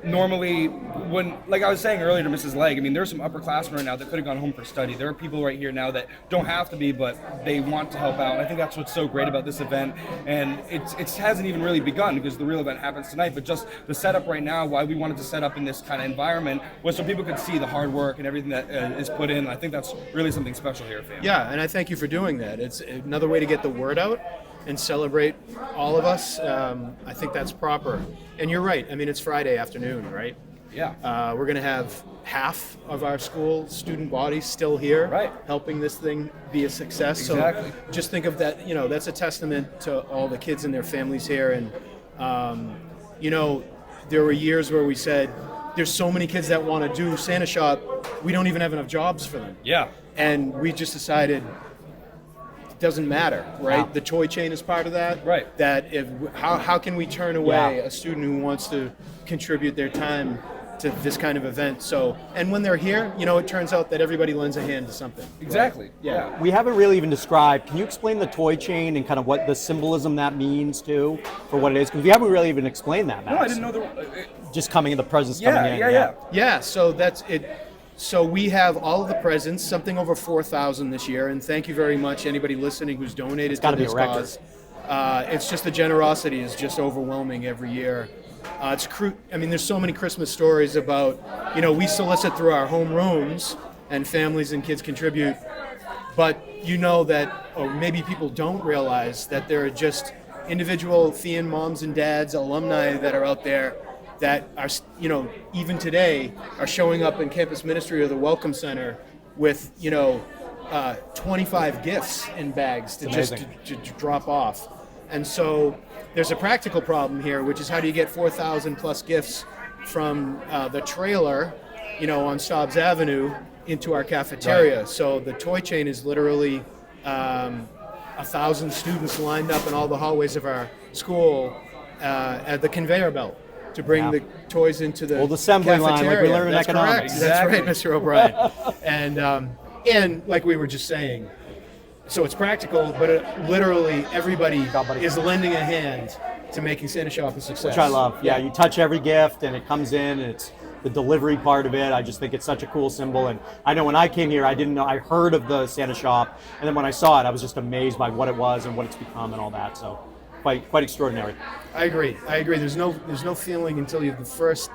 normally, when, like I was saying earlier to Mrs. Legg, I mean, there's some upperclassmen right now that could have gone home for study. There are people right here now that don't have to be, but they want to help out. And I think that's what's so great about this event. And it hasn't even really begun, because the real event happens tonight. But just the setup right now, why we wanted to set up in this kind of environment, was so people could see the hard work and everything that is put in. I think that's really something special here, fam. Yeah, and I thank you for doing that. It's another way to get the word out and celebrate all of us. I think that's proper. And you're right. I mean, it's Friday afternoon, right? Yeah. We're going to have half of our school student body still here, helping this thing be a success. Exactly. So just think of that, that's a testament to all the kids and their families here. And, there were years where we said, there's so many kids that want to do Santa Shop, we don't even have enough jobs for them. Yeah. And we just decided, doesn't matter, right? The toy chain is part of that. Right. That how can we turn away a student who wants to contribute their time to this kind of event? So, and when they're here, it turns out that everybody lends a hand to something. Exactly. Yeah. We haven't really even described. Can you explain the toy chain and kind of what the symbolism that means too, for what it is? Because we haven't really even explained that, Max. No, I didn't know just coming in, the presents coming in. Yeah. So that's it. So we have all of the presents, something over 4,000 this year, and thank you very much anybody listening who's donated to this cause. It's just the generosity is just overwhelming every year. There's so many Christmas stories about, we solicit through our home rooms and families and kids contribute, but that, or maybe people don't realize that there are just individual Feehan moms and dads, alumni that are out there that are, even today are showing up in campus ministry or the Welcome Center with, 25 gifts in bags to to drop off. And so there's a practical problem here, which is how do you get 4,000 plus gifts from the trailer, on Stobbs Avenue into our cafeteria. Right. So the toy chain is literally 1,000 students lined up in all the hallways of our school at the conveyor belt to bring the toys into the assembly line, like we learned in economics. Exactly. That's right, Mr. O'Brien. And like we were just saying, so it's practical, but literally everybody is lending a hand to making Santa Shop a success. Which I love. Yeah, you touch every gift and it comes in, and it's the delivery part of it. I just think it's such a cool symbol. And I know when I came here, I didn't know, I heard of the Santa Shop, and then when I saw it, I was just amazed by what it was and what it's become and all that. So quite extraordinary. I agree. There's no feeling until you have the first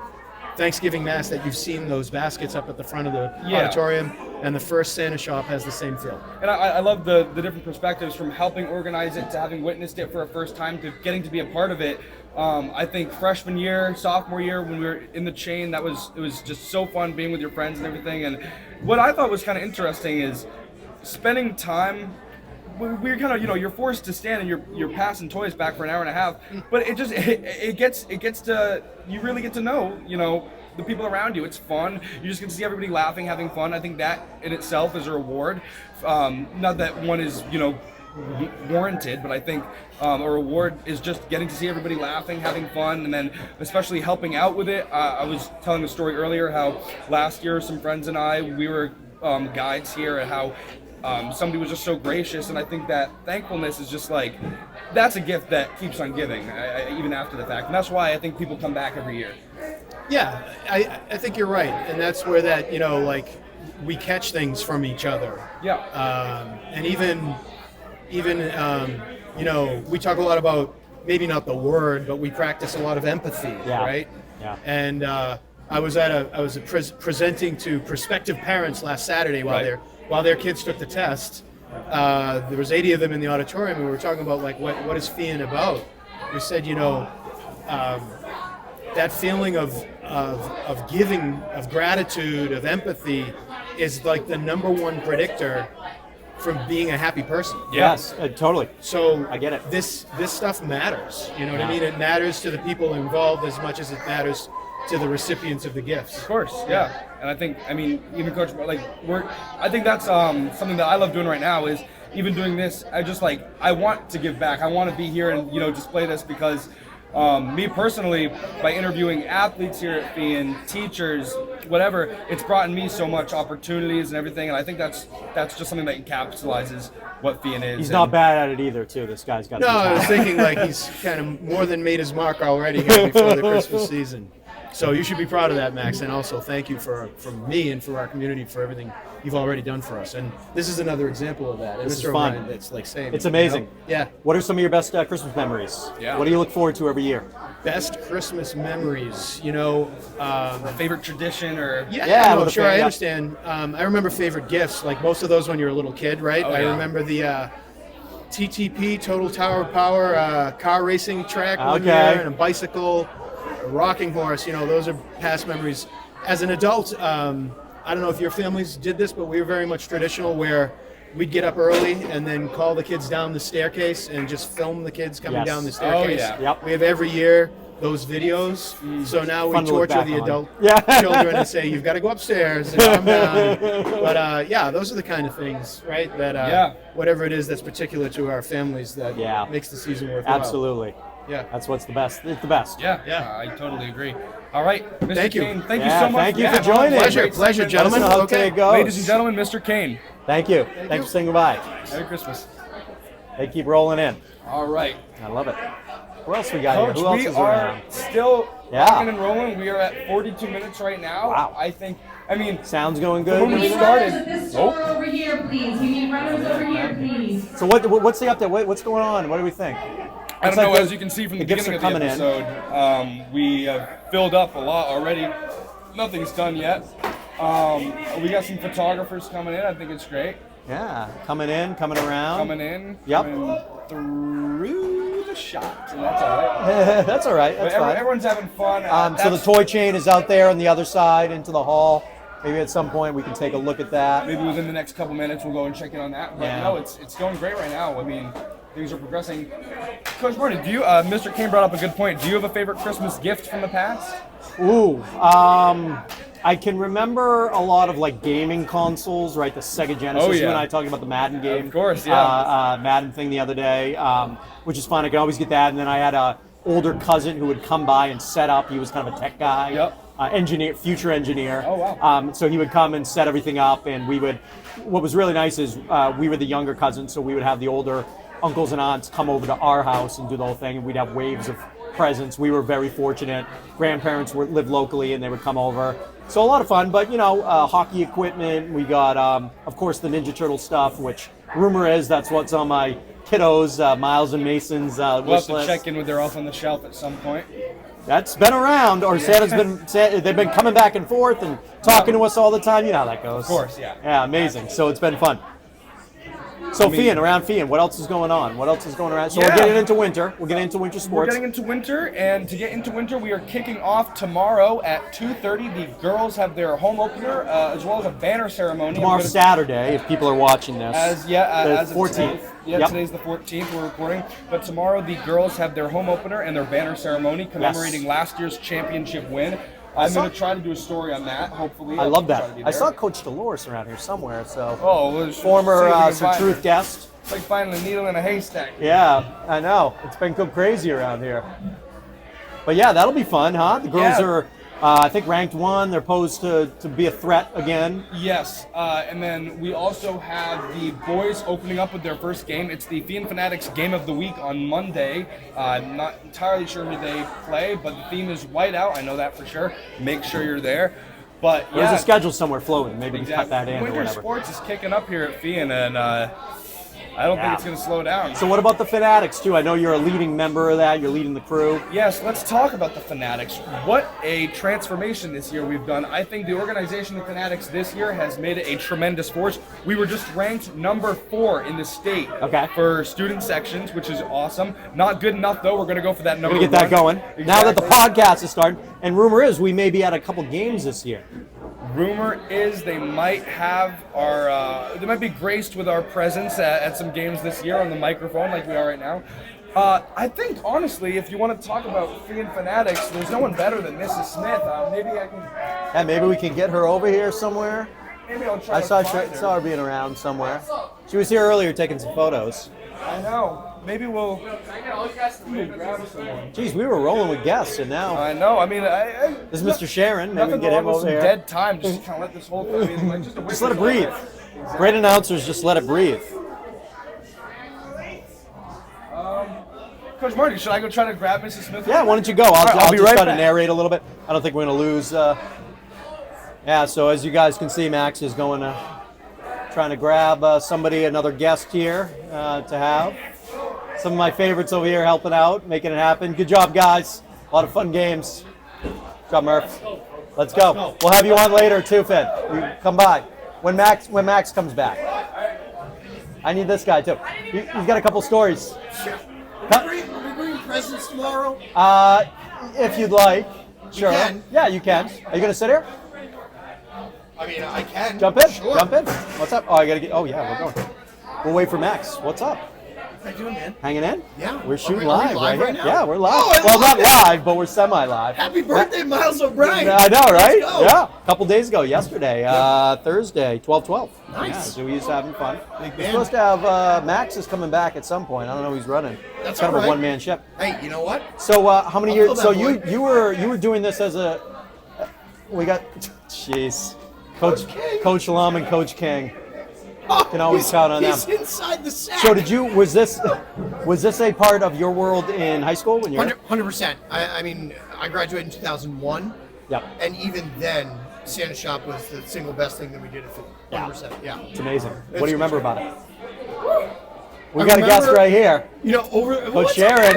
Thanksgiving Mass that you've seen those baskets up at the front of the auditorium, and the first Santa Shop has the same feel. And I love the different perspectives, from helping organize it to having witnessed it for a first time to getting to be a part of it. I think freshman year, sophomore year, when we were in the chain, it was just so fun being with your friends and everything. And what I thought was kind of interesting is spending time. We're kind of, you're forced to stand and you're passing toys back for an hour and a half, but it gets to, you really get to know, the people around you. It's fun. You just get to see everybody laughing, having fun. I think that in itself is a reward. Not that one is, warranted, but I think a reward is just getting to see everybody laughing, having fun, and then especially helping out with it. I was telling the story earlier how last year some friends and I, we were guides here, and how somebody was just so gracious, and I think that thankfulness is just like, that's a gift that keeps on giving, even after the fact, and that's why I think people come back every year. Yeah, I think you're right, and that's where that, we catch things from each other. Yeah. And even we talk a lot about maybe not the word, but we practice a lot of empathy, right? Yeah. And I was presenting to prospective parents last Saturday while their kids took the test. There was 80 of them in the auditorium, and we were talking about like what is Feehan about. We said, that feeling of giving, of gratitude, of empathy, is like the #1 predictor from being a happy person. Yes, totally. So I get it. This stuff matters. You know what I mean? It matters to the people involved as much as it matters to the recipients of the gifts. Of course, yeah. And I think, even Coach, I think that's something that I love doing right now is even doing this. I want to give back. I want to be here and display this because. Me personally, by interviewing athletes here at Feehan, teachers, whatever, it's brought me so much opportunities and everything, and I think that's just something that encapsulates what Feehan is. He's not bad at it either, too. This guy's got. No, I was thinking he's kind of more than made his mark already here before the Christmas season. So you should be proud of that, Max, and also thank you from me and for our community for everything you've already done for us. And this is another example of that. And This is Mr. fun. O'Brien, it's like saying It's amazing. Yeah. What are some of your best Christmas memories? Yeah. What do you look forward to every year? Best Christmas memories, favorite tradition or Yeah, no, with a sure, fan, I yeah. understand. I remember favorite gifts, like most of those when you're a little kid, right? Oh, I yeah. remember the TTP, Total Tower Power car racing track one Okay. year, and a bicycle, a rocking horse. Those are past memories. As an adult, I don't know if your families did this, but we were very much traditional where we'd get up early and then call the kids down the staircase and just film the kids coming Yes. down the staircase. yeah. Yep. We have every year those videos. So now we Fun to look torture back the on. adult Yeah. children and say, you've got to go upstairs and come down. But those are the kind of things, right? That whatever it is that's particular to our families that makes the season worthwhile. Absolutely. Yeah. That's what's the best. It's the best. Yeah, I totally agree. All right, Mr. Thank you. Kane, thank you Yeah, so much. thank you for joining. Pleasure, Let us gentlemen. know how Okay. today goes. Ladies and gentlemen, Mr. Kane. Thank you. Thanks for saying goodbye. Merry Christmas. They keep rolling in. All right. I love it. What else we got Coach, here? Who else we is are around? still Yeah. rocking and rolling. We are at 42 minutes right now. Wow. Sounds going good. When we Runners started, at this door over here, please. We need runners over here, please. So what's the update? What's going on? What do we think? I don't Looks know, like as you can see from the gifts beginning are of the coming in. episode, we have filled up a lot already. Nothing's done yet. We got some photographers coming in. I think it's great. Yeah, coming in, coming around. Coming in. Yep. Coming through the shot. And that's all right. That's all right. That's fine. Everyone's having fun. So the toy chain is out there on the other side into the hall. Maybe at some point we can take a look at that. Maybe within the next couple minutes we'll go and check in on that. But Yeah. no, it's going great right now. Things are progressing. Coach Brody, Mr. Kane brought up a good point. Do you have a favorite Christmas gift from the past? Ooh, I can remember a lot of gaming consoles, right? The Sega Genesis. Oh, yeah. You and I talking about the Madden game. Of course, yeah. Madden thing the other day, which is fun. I can always get that. And then I had a older cousin who would come by and set up. He was kind of a tech guy. Yep. Engineer, future engineer. Oh, wow. So he would come and set everything up, and what was really nice is we were the younger cousins, so we would have the older uncles and aunts come over to our house and do the whole thing, and we'd have waves of presents. We were very fortunate. Grandparents lived locally, and they would come over. So a lot of fun, but hockey equipment. We got, of course, the Ninja Turtle stuff, which rumor is that's what's on my kiddos, Miles and Mason's We'll wish have to list. check in with their Elf on the Shelf at some point. That's been around, or they've been coming back and forth and talking to us all the time. You know how that goes. Of course, yeah. Yeah, amazing. So it's been fun. So around Feehan, what else is going on? What else is going around? So we're getting into winter. We're getting into winter We're sports. getting into winter, and to get into winter, we are kicking off tomorrow at 2:30. The girls have their home opener, as well as a banner ceremony. Tomorrow Saturday, if people are watching this. As the of 14th. today. Yeah, Yep. Today's the 14th. We're recording, but tomorrow the girls have their home opener and their banner ceremony commemorating last year's championship win. I'm going to try to do a story on that. Hopefully, I love try to that. be I there. saw Coach Dolores around here somewhere. So Former former Certruth guest. It's like finding a needle in a haystack. Yeah, I know. It's been crazy around here. But yeah, that'll be fun, huh? The girls are, I think, ranked 1. They're posed to be a threat again. Yes, and then we also have the boys opening up with their first game. It's the Feehan Fanatics Game of the Week on Monday. I'm not entirely sure who they play, but the theme is whiteout. I know that for sure. Make sure you're there. But There's a schedule somewhere floating. Maybe we can cut that in Winter or whatever. sports is kicking up here at Feehan, and I don't think it's going to slow down. So what about the Fanatics too? I know you're a leading member of that. You're leading the crew. Yes, let's talk about the Fanatics. What a transformation this year we've done. I think the organization of Fanatics this year has made it a tremendous force. We were just ranked number 4 in the state for student sections, which is awesome. Not good enough though. We're going to go for that number 1. We're going to get that going. Exactly. Now that the podcast is starting, and rumor is we may be at a couple games this year. Rumor is they might have they might be graced with our presence at some games this year on the microphone like we are right now. I think, honestly, if you want to talk about Feehan Fanatics, there's no one better than Mrs. Smith. Maybe I can... Yeah, maybe we can get her over here somewhere. Maybe I'll try I saw her being around somewhere. She was here earlier taking some photos. I know. Maybe we'll grab someone. Geez, we were rolling with guests, and now... I know. I mean, this is Mr. Sharon. Maybe we can get him over here. Dead time. Just kind of let this whole thing... Like, just let it breathe. Exactly. Great announcers, just let it breathe. Coach Marty, should I go try to grab Mrs. Smith? Yeah, why don't you go? I'll be just right try back. to narrate a little bit. I don't think we're going to lose. Yeah, so as you guys can see, Max is going to trying to grab another guest here to have. Some of my favorites over here helping out, making it happen. Good job, guys. A lot of fun games. Good job, Murph. Let's go. We'll have you on later too, Finn. You come by when Max comes back. I need this guy too. He's got a couple stories. Are we bringing presents tomorrow? If you'd like. Sure. You can. Yeah, you can. Are you gonna sit here? I mean, I can. Jump in. Sure. Jump in. What's up? Oh, I gotta get. Oh yeah, we're going. We'll wait for Max. What's up? How you doing, man? Hanging in? Yeah. We're shooting Are we live right here. now? Yeah, we're live. Oh, well, not it. live, but we're semi-live. Happy birthday, Miles O'Brien. I know, right? Let's go. Yeah. A couple days ago, yesterday, Thursday, 12/12. Nice. Yeah, so we used to having fun. Big We're man. supposed to have Max is coming back at some point. I don't know who's running. That's it's kind all of a right. one-man ship. Hey, you know what? So how many I'll years? fill So that void. you were doing this as a. We got, jeez, Coach Lum and Coach King. Can always count on them. He's inside the sack. So was this a part of your world in high school when you were? 100%. I mean, I graduated in 2001. Yep. And even then, Santa Shop was the single best thing that we did at 100%. Yeah. It's amazing. What do you remember about it? We I got a guest remember- right here. You know, Coach Sharon.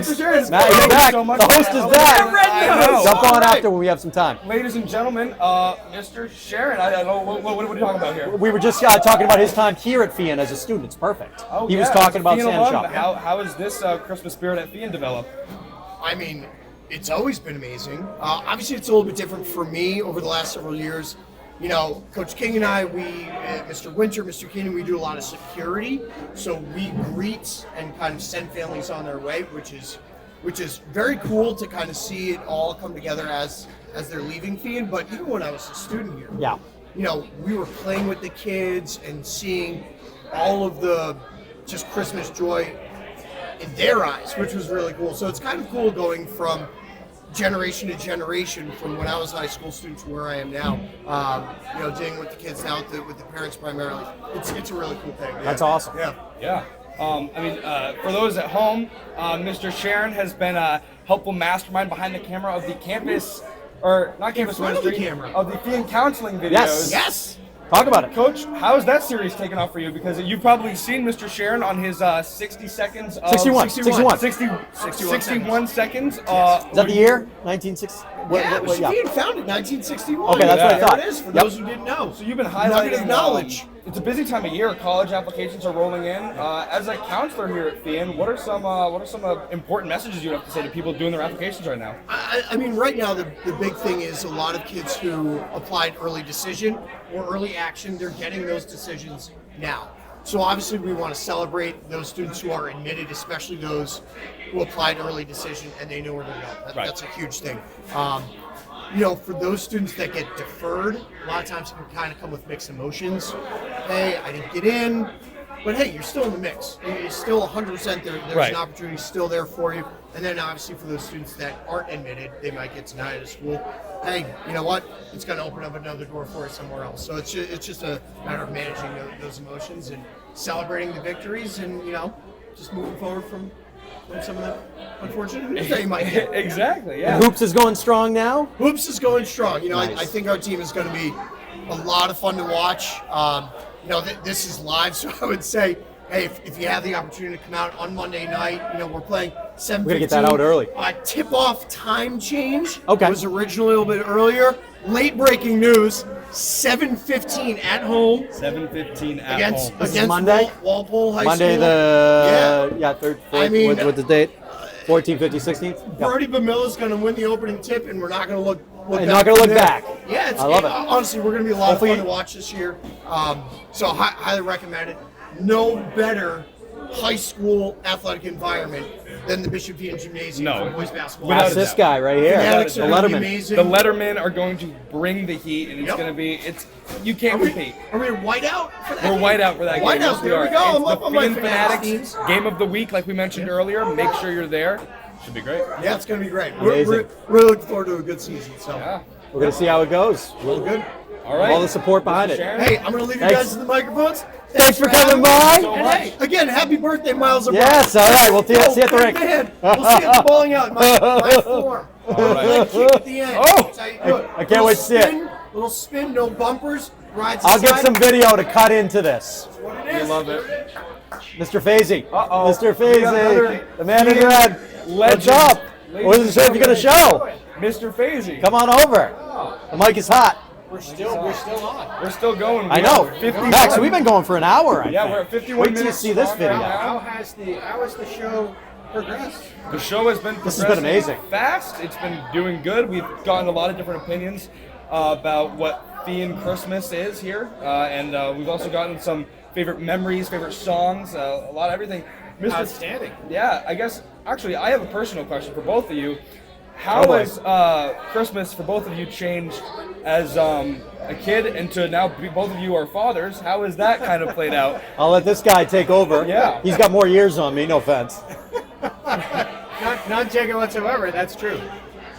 Matt, you're back. so much The host for is that. back. I know. Jump on All right. after when we have some time. Ladies and gentlemen, Mr. Sharon, I don't know, what are we talking about here? We were just talking about his time here at Feehan as a student. It's perfect. Oh, He was yeah, talking as a about Feehan Santa alum, Shop. How is this Christmas spirit at Feehan develop? I mean, it's always been amazing. Obviously, it's a little bit different for me over the last several years. You know, Coach King and I, Mr. Winter, Mr. Kane, we do a lot of security. So we greet and kind of send families on their way, which is very cool to kind of see it all come together as they're leaving Feehan. But even when I was a student here, Yeah. you know, we were playing with the kids and seeing all of the just Christmas joy in their eyes, which was really cool. So it's kind of cool going from generation to generation from when I was a high school student to where I am now. You know, dealing with the kids now, with the parents primarily. It's a really cool thing. Yeah. That's awesome. Yeah. Yeah. I mean, for those at home, Mr. Sharon has been a helpful mastermind behind the camera of the campus, or not campus front of the ministry, camera. of the Feehan counseling videos. Yes. Yes. Talk about it. Coach, how has that series taken off for you? Because you've probably seen Mr. Sharon on his 60 seconds of 61. 61 61 seconds. Is that the year? 1960? Yeah, it was Feehan founded 1961. Okay, that's what I There thought. it is, for Yep. those who didn't know. So you've been Nugget highlighting of knowledge. It's a busy time of year. College applications are rolling in. As a counselor here at Feehan, what are some important messages you have to say to people doing their applications right now? I mean, right now, the big thing is a lot of kids who applied early decision or early action, they're getting those decisions now. So obviously we want to celebrate those students who are admitted, especially those who applied early decision and they know where to go. Right. That's a huge thing. You know, for those students that get deferred, a lot of times it can kind of come with mixed emotions. Hey, I didn't get in, but hey, you're still in the mix. You're still 100% there. There's Right. an opportunity still there for you. And then obviously for those students that aren't admitted, they might get denied at school. Hey, you know what? It's going to open up another door for you somewhere else. So it's just a matter of managing those emotions and celebrating the victories and, you know, just moving forward from some of the unfortunate news that you might get. Exactly, yeah. Hoops is going strong now. Hoops is going strong. You know, Nice. I think our team is going to be a lot of fun to watch. You know, this is live, so I would say hey, if you have the opportunity to come out on Monday night, we're playing 7:15. We're gonna get that out early. Tip-off time change Okay. was originally a little bit earlier. Late breaking news: 7:15 at home 7:15 at against home. This is Monday? Walpole High Monday School. third, fourth, what's the date? 14, 15, 16? Brody Bumilla is going to win the opening tip, and we're not going to look And not going to look from there. back. Yeah, I love it. Honestly, we're going to be a lot Hopefully- of fun to watch this year. So highly recommend it. No better high school athletic environment than the Bishop Feehan Gymnasium No. for boys basketball. Without That's a this doubt. guy right here, Fanatics the are gonna be Letterman. amazing. The Lettermen are going to bring the heat, and it's Yep. going to be you can't compete. Are we white out for that? We're white out for that White game. out, Yes, we there are. we go. I'm It's up the on my Feehan Fanatics Fanatics game of the week, like we mentioned earlier. Make sure you're there. Should be great. Yeah, it's going to be great. Amazing. We're really looking forward to a good season. So Yeah. We're going to see how it goes. real good. All right. All the support behind it. Sharon? Hey, I'm going to leave you Thanks. guys to the microphones. Thanks for coming having me. by. So And much. hey, again, happy birthday, Miles O'Brien. Yes, all right. We'll see you at the Big rink. man. We'll see you at the bowling alley. My form. Leg kick at the end. Oh! That's how you do it. I can't Little wait to see it. spin, Little spin, no bumpers. Rides I'll get inside. some video to cut into this. That's what it We is. love it. Mr. Fasy. Uh-oh. Mr. We got another Fasy. The man in red. What's legend. up? Ladies Wasn't and sure if you're going to show. Mr. Fasy. Come on over. The mic is hot. We're still on. We're still going. I We know. are 51 Max, we've been going for an hour. I Yeah, think. we're at 51 Wait till you minutes see this long video. now. How has the show progressed? The show has been This has been amazing. fast. It's been doing good. We've gotten a lot of different opinions about what Feehan Christmas is here, and we've also gotten some favorite memories, favorite songs, a lot of everything. Mr. Outstanding. Yeah, I guess actually I have a personal question for both of you. How Totally. has Christmas for both of you changed as a kid and to now both of you are fathers? How has that kind of played out? I'll let this guy take over. Yeah. He's got more years on me, no offense. None taken whatsoever. That's true.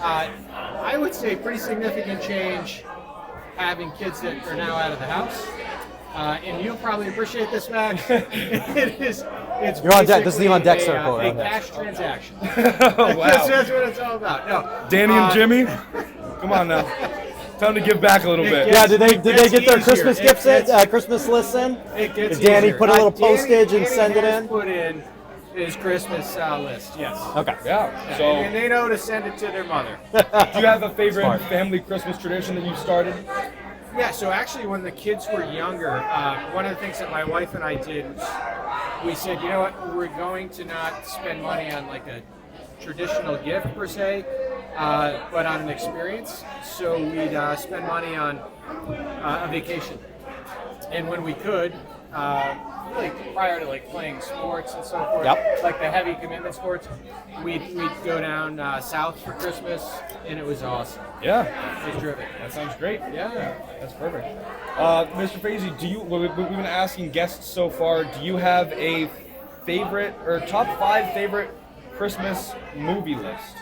I would say pretty significant change having kids that are now out of the house. And you'll probably appreciate this, Max. It's You're on deck. This is the basically on deck a, circle. a cash transaction. Oh, wow. That's what it's all about. No, Danny and Jimmy, come on now. Time to give back a little bit. Yeah, did they get their easier. Christmas It gifts in, gets- Christmas lists in? It gets Did Danny easier. put a little Danny- postage and Danny send it has in? Put in his Christmas list. Yes. Okay. Yeah. And So, they know to send it to their mother. do you have a favorite Smart. family Christmas tradition that you started? Yeah, so actually when the kids were younger, one of the things that my wife and I did was we said, you know what, we're going to not spend money on like a traditional gift per se, but on an experience. So we'd spend money on a vacation. And when we could, really prior to like playing sports and so forth, Yep. like the heavy commitment sports, we'd go down south for Christmas, and it was awesome. Yeah. It was terrific. That sounds great. Yeah. That's perfect. Mr. Fasy, we've been asking guests so far, do you have a favorite or top 5 favorite Christmas movie list?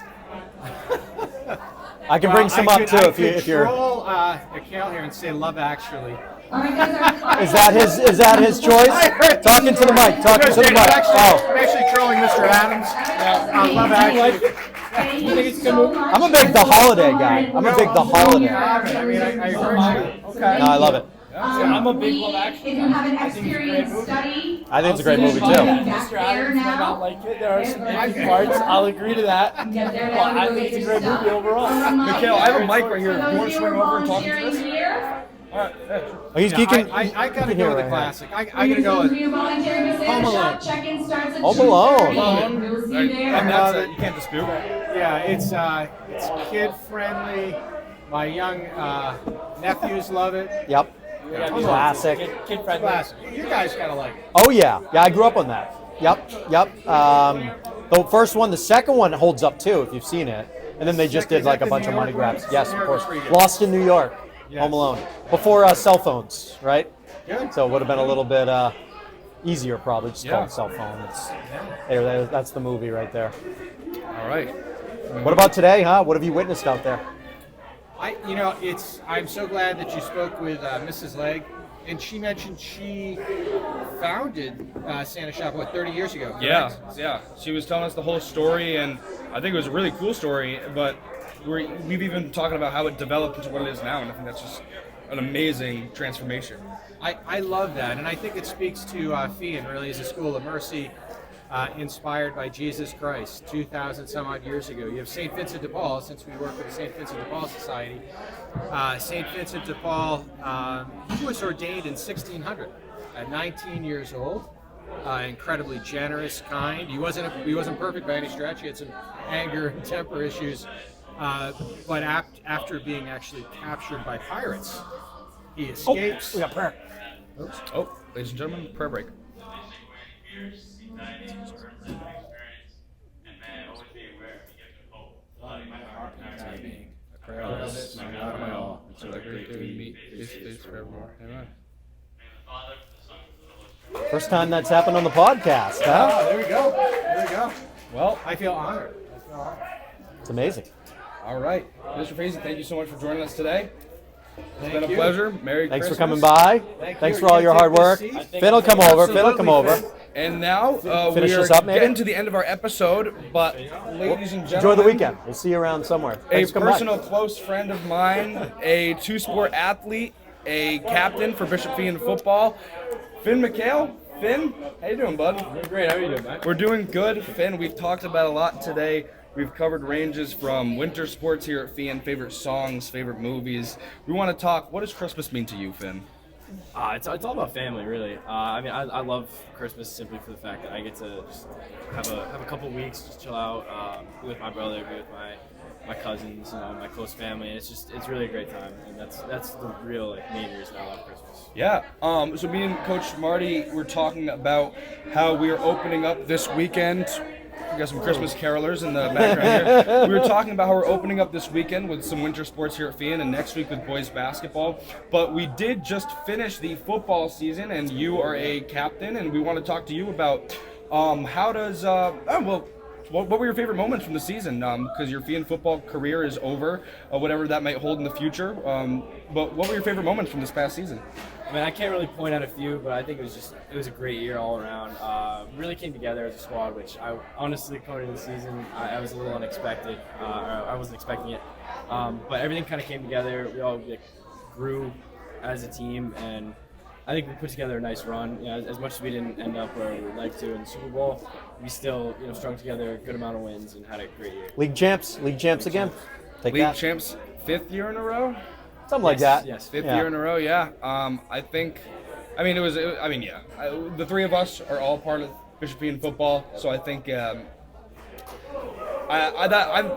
I can bring some up too if you're. Control Mchale here and say Love Actually. Is that his choice? Talking to the mic. Talking to the mic. I'm actually trolling Mr. Adams. Love Actually. I'm a big The Holiday guy. I'm a big The Holiday. I mean, I encourage you. Okay. No, I love it. I'm a big Love Actually. If you have an experienced study, I think it's a great movie too. Mr. Adams might not like it. There are some iffy parts. I'll agree to that. But I think it's a great movie overall. Mchale, I have a mic right here. You want to swing over and talk to us? All right. Yeah, sure. Oh, you can. I gotta go with the classic. I gotta go with Home Alone. Home Alone. And that's you can't dispute. Yeah, it's kid friendly. My young nephews love it. Yep. Classic. Kid friendly. Classic. You guys gotta like it. Oh yeah, I grew up on that. Yep. The first one, the second one holds up too if you've seen it. And then they just did like a bunch of money grabs. Yes, of course. Lost in New York. Home Alone. Before cell phones, right? Good. So it would have been a little bit easier probably just call it cell phone. That's the movie right there. All right. What about today, huh? What have you witnessed out there? I'm so glad that you spoke with Mrs. Legg, and she mentioned she founded Santa Shop 30 years ago. Correct? Yeah. She was telling us the whole story, and I think it was a really cool story. But we've even talking about how it developed into what it is now, and I think that's just an amazing transformation. I love that, and I think it speaks to Feehan really as a school of mercy, inspired by Jesus Christ 2,000 some odd years ago. You have St. Vincent de Paul, since we work with the St. Vincent de Paul Society. St. Vincent de Paul, he was ordained in 1600 at 19 years old. Incredibly generous, kind. He wasn't perfect by any stretch. He had some anger and temper issues, but after being actually captured by pirates, he escapes. We got prayer. Oops. Oh, ladies and gentlemen, prayer break. First time that's happened on the podcast, huh? There we go. There we go. Well, I feel honored. It's amazing. All right, Mr. Fasy, thank you so much for joining us today. It's been a pleasure. Merry Thanks Christmas. for coming by. Thanks for all your hard work. Finn will come over. Finn will come over. And now Finish we are this up, maybe? getting to the end of our episode, but ladies and gentlemen, Enjoy the weekend. We'll see you around somewhere. A Thanks for coming by. personal close friend of mine, a two-sport athlete, a captain for Bishop Feehan football, Finn Mchale. Finn, how you doing, bud? Doing great. How are you doing, man? We're doing good. Finn, we've talked about a lot today. We've covered ranges from winter sports here at Feehan, favorite songs, favorite movies. We want to talk, what does Christmas mean to you, Finn? It's all about family, really. I love Christmas simply for the fact that I get to just have a couple weeks, just chill out, be with my brother, be with my cousins, my close family. It's really a great time, and that's the real main reason I love Christmas. Yeah. So me and Coach Marty were talking about how we are opening up this weekend. We got some Christmas carolers in the background here. We were talking about how we're opening up this weekend with some winter sports here at Feehan, and next week with boys basketball. But we did just finish the football season, and you are a captain, and we want to talk to you about how does what were your favorite moments from the season? Because your Feehan football career is over, whatever that might hold in the future. But what were your favorite moments from this past season? I mean, I can't really point out a few, but I think it was a great year all around. Really came together as a squad, which I honestly, going into the season, I was a little unexpected. I wasn't expecting it, but everything kind of came together. We all grew as a team, and I think we put together a nice run. As much as we didn't end up where we would like to in the Super Bowl, we still strung together a good amount of wins and had a great year. League champs again. Take League that. champs, 5th year in a row? Something like that. Yes. 5th year in a row, yeah. The three of us are all part of Bishop Feehan football, so I think I'm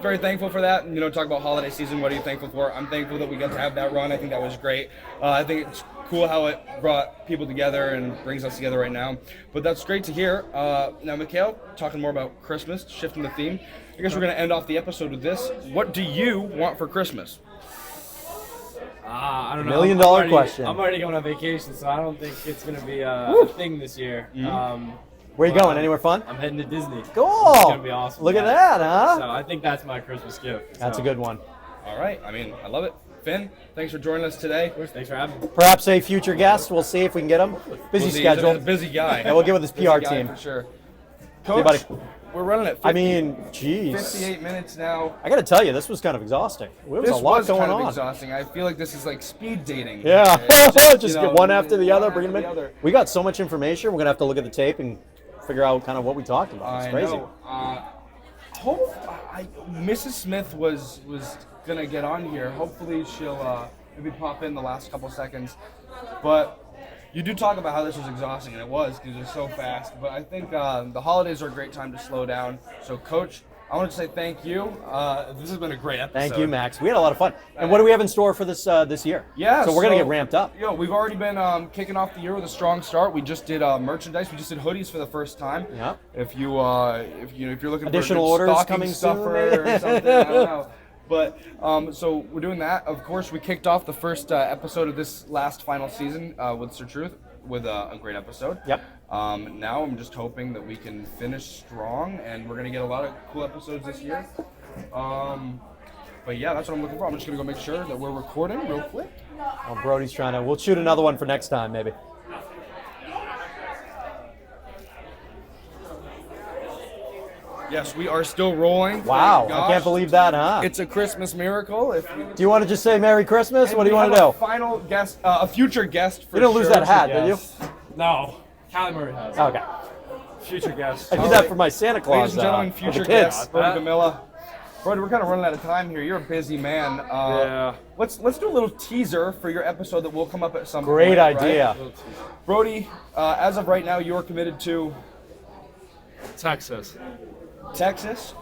very thankful for that. Talk about holiday season, what are you thankful for? I'm thankful that we got to have that run. I think that was great. I think it's cool how it brought people together and brings us together right now. But that's great to hear. Now, Mchale, talking more about Christmas, shifting the theme. I guess we're going to end off the episode with this. What do you want for Christmas? I don't know. $1 million question. I'm already going on vacation, so I don't think it's going to be a thing this year. Mm-hmm. Where you going? Anywhere fun? I'm heading to Disney. Cool. It's going to be awesome. Look at that, huh? So I think that's my Christmas gift. That's a good one. All right. I love it. Finn, thanks for joining us today. Thanks for having me. Perhaps a future guest. We'll see if we can get him. Busy schedule. He's a busy guy. Yeah, we'll get with his PR Busy guy team. for sure. See you, buddy. Coach, we're running at 58 minutes now. I got to tell you, this was kind of exhausting. There was a lot going on. Exhausting. I feel like this is like speed dating. Yeah, just get one after the other, bring them in. We got so much information. We're gonna have to look at the tape and figure out kind of what we talked about. It's crazy. Mrs. Smith was gonna get on here. Hopefully she'll maybe pop in the last couple seconds. But you do talk about how this was exhausting, and it was because it was so fast. But I think the holidays are a great time to slow down. So, Coach, I want to say thank you. This has been a great episode. Thank you, Max. We had a lot of fun. And what do we have in store for this year? Yeah, so we're gonna get ramped up. We've already been kicking off the year with a strong start. We just did merchandise. We just did hoodies for the first time. Yeah. If you're looking additional for a good orders stocking coming stuffer soon, or something, I don't know. But so we're doing that. Of course, we kicked off the first episode of this last final season with Certruth with a great episode. Yep. Now I'm just hoping that we can finish strong, and we're gonna get a lot of cool episodes this year. But yeah, that's what I'm looking for. I'm just gonna go make sure that we're recording real quick. Oh, Brody's trying to. We'll shoot another one for next time, maybe. Yes, we are still rolling. Wow, Thank I gosh. can't believe that, huh? It's a Christmas miracle. Do you want to just say Merry Christmas? What do you want to have do? A final guest, a future guest for You didn't lose that hat, did you? Yes. No. Callie Murray has. Okay. Future guest. I did that for my Santa Claus. Ladies and gentlemen, for future the kids. guest, Brody Bumilla. Brody, we're kind of running out of time here. You're a busy man. Yeah. Let's do a little teaser for your episode that will come up at some Great point. idea. Right? Brody, as of right now, you're committed to Texas. Texas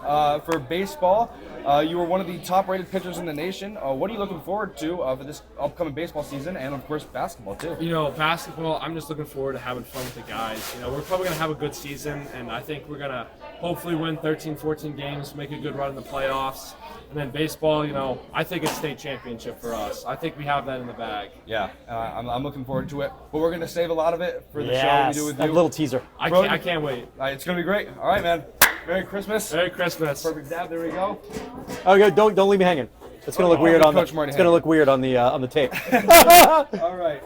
for baseball. You were one of the top-rated pitchers in the nation. What are you looking forward to for this upcoming baseball season, and of course basketball too? You know, basketball, I'm just looking forward to having fun with the guys. You know, we're probably going to have a good season, and I think we're going to hopefully win 13, 14 games, make a good run in the playoffs. And then baseball, you know, I think it's state championship for us. I think we have that in the bag. Yeah, I'm looking forward to it. But we're going to save a lot of it for the show Yes, we do with that you. little teaser. I can't wait. It's going to be great. All right, man. Merry Christmas. Merry Christmas. Perfect dab. There we go. Okay, don't leave me hanging. It's gonna look weird on the. It's gonna look weird on the tape. All right.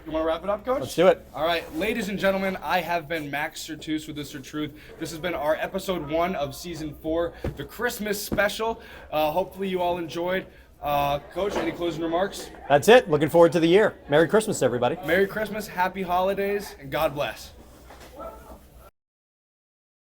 You want to wrap it up, Coach? Let's do it. All right, ladies and gentlemen, I have been Max Certruth with the Certruth. This has been our episode 1 of season 4, the Christmas special. Hopefully you all enjoyed. Coach, any closing remarks? That's it. Looking forward to the year. Merry Christmas, everybody. Merry Christmas, happy holidays, and God bless.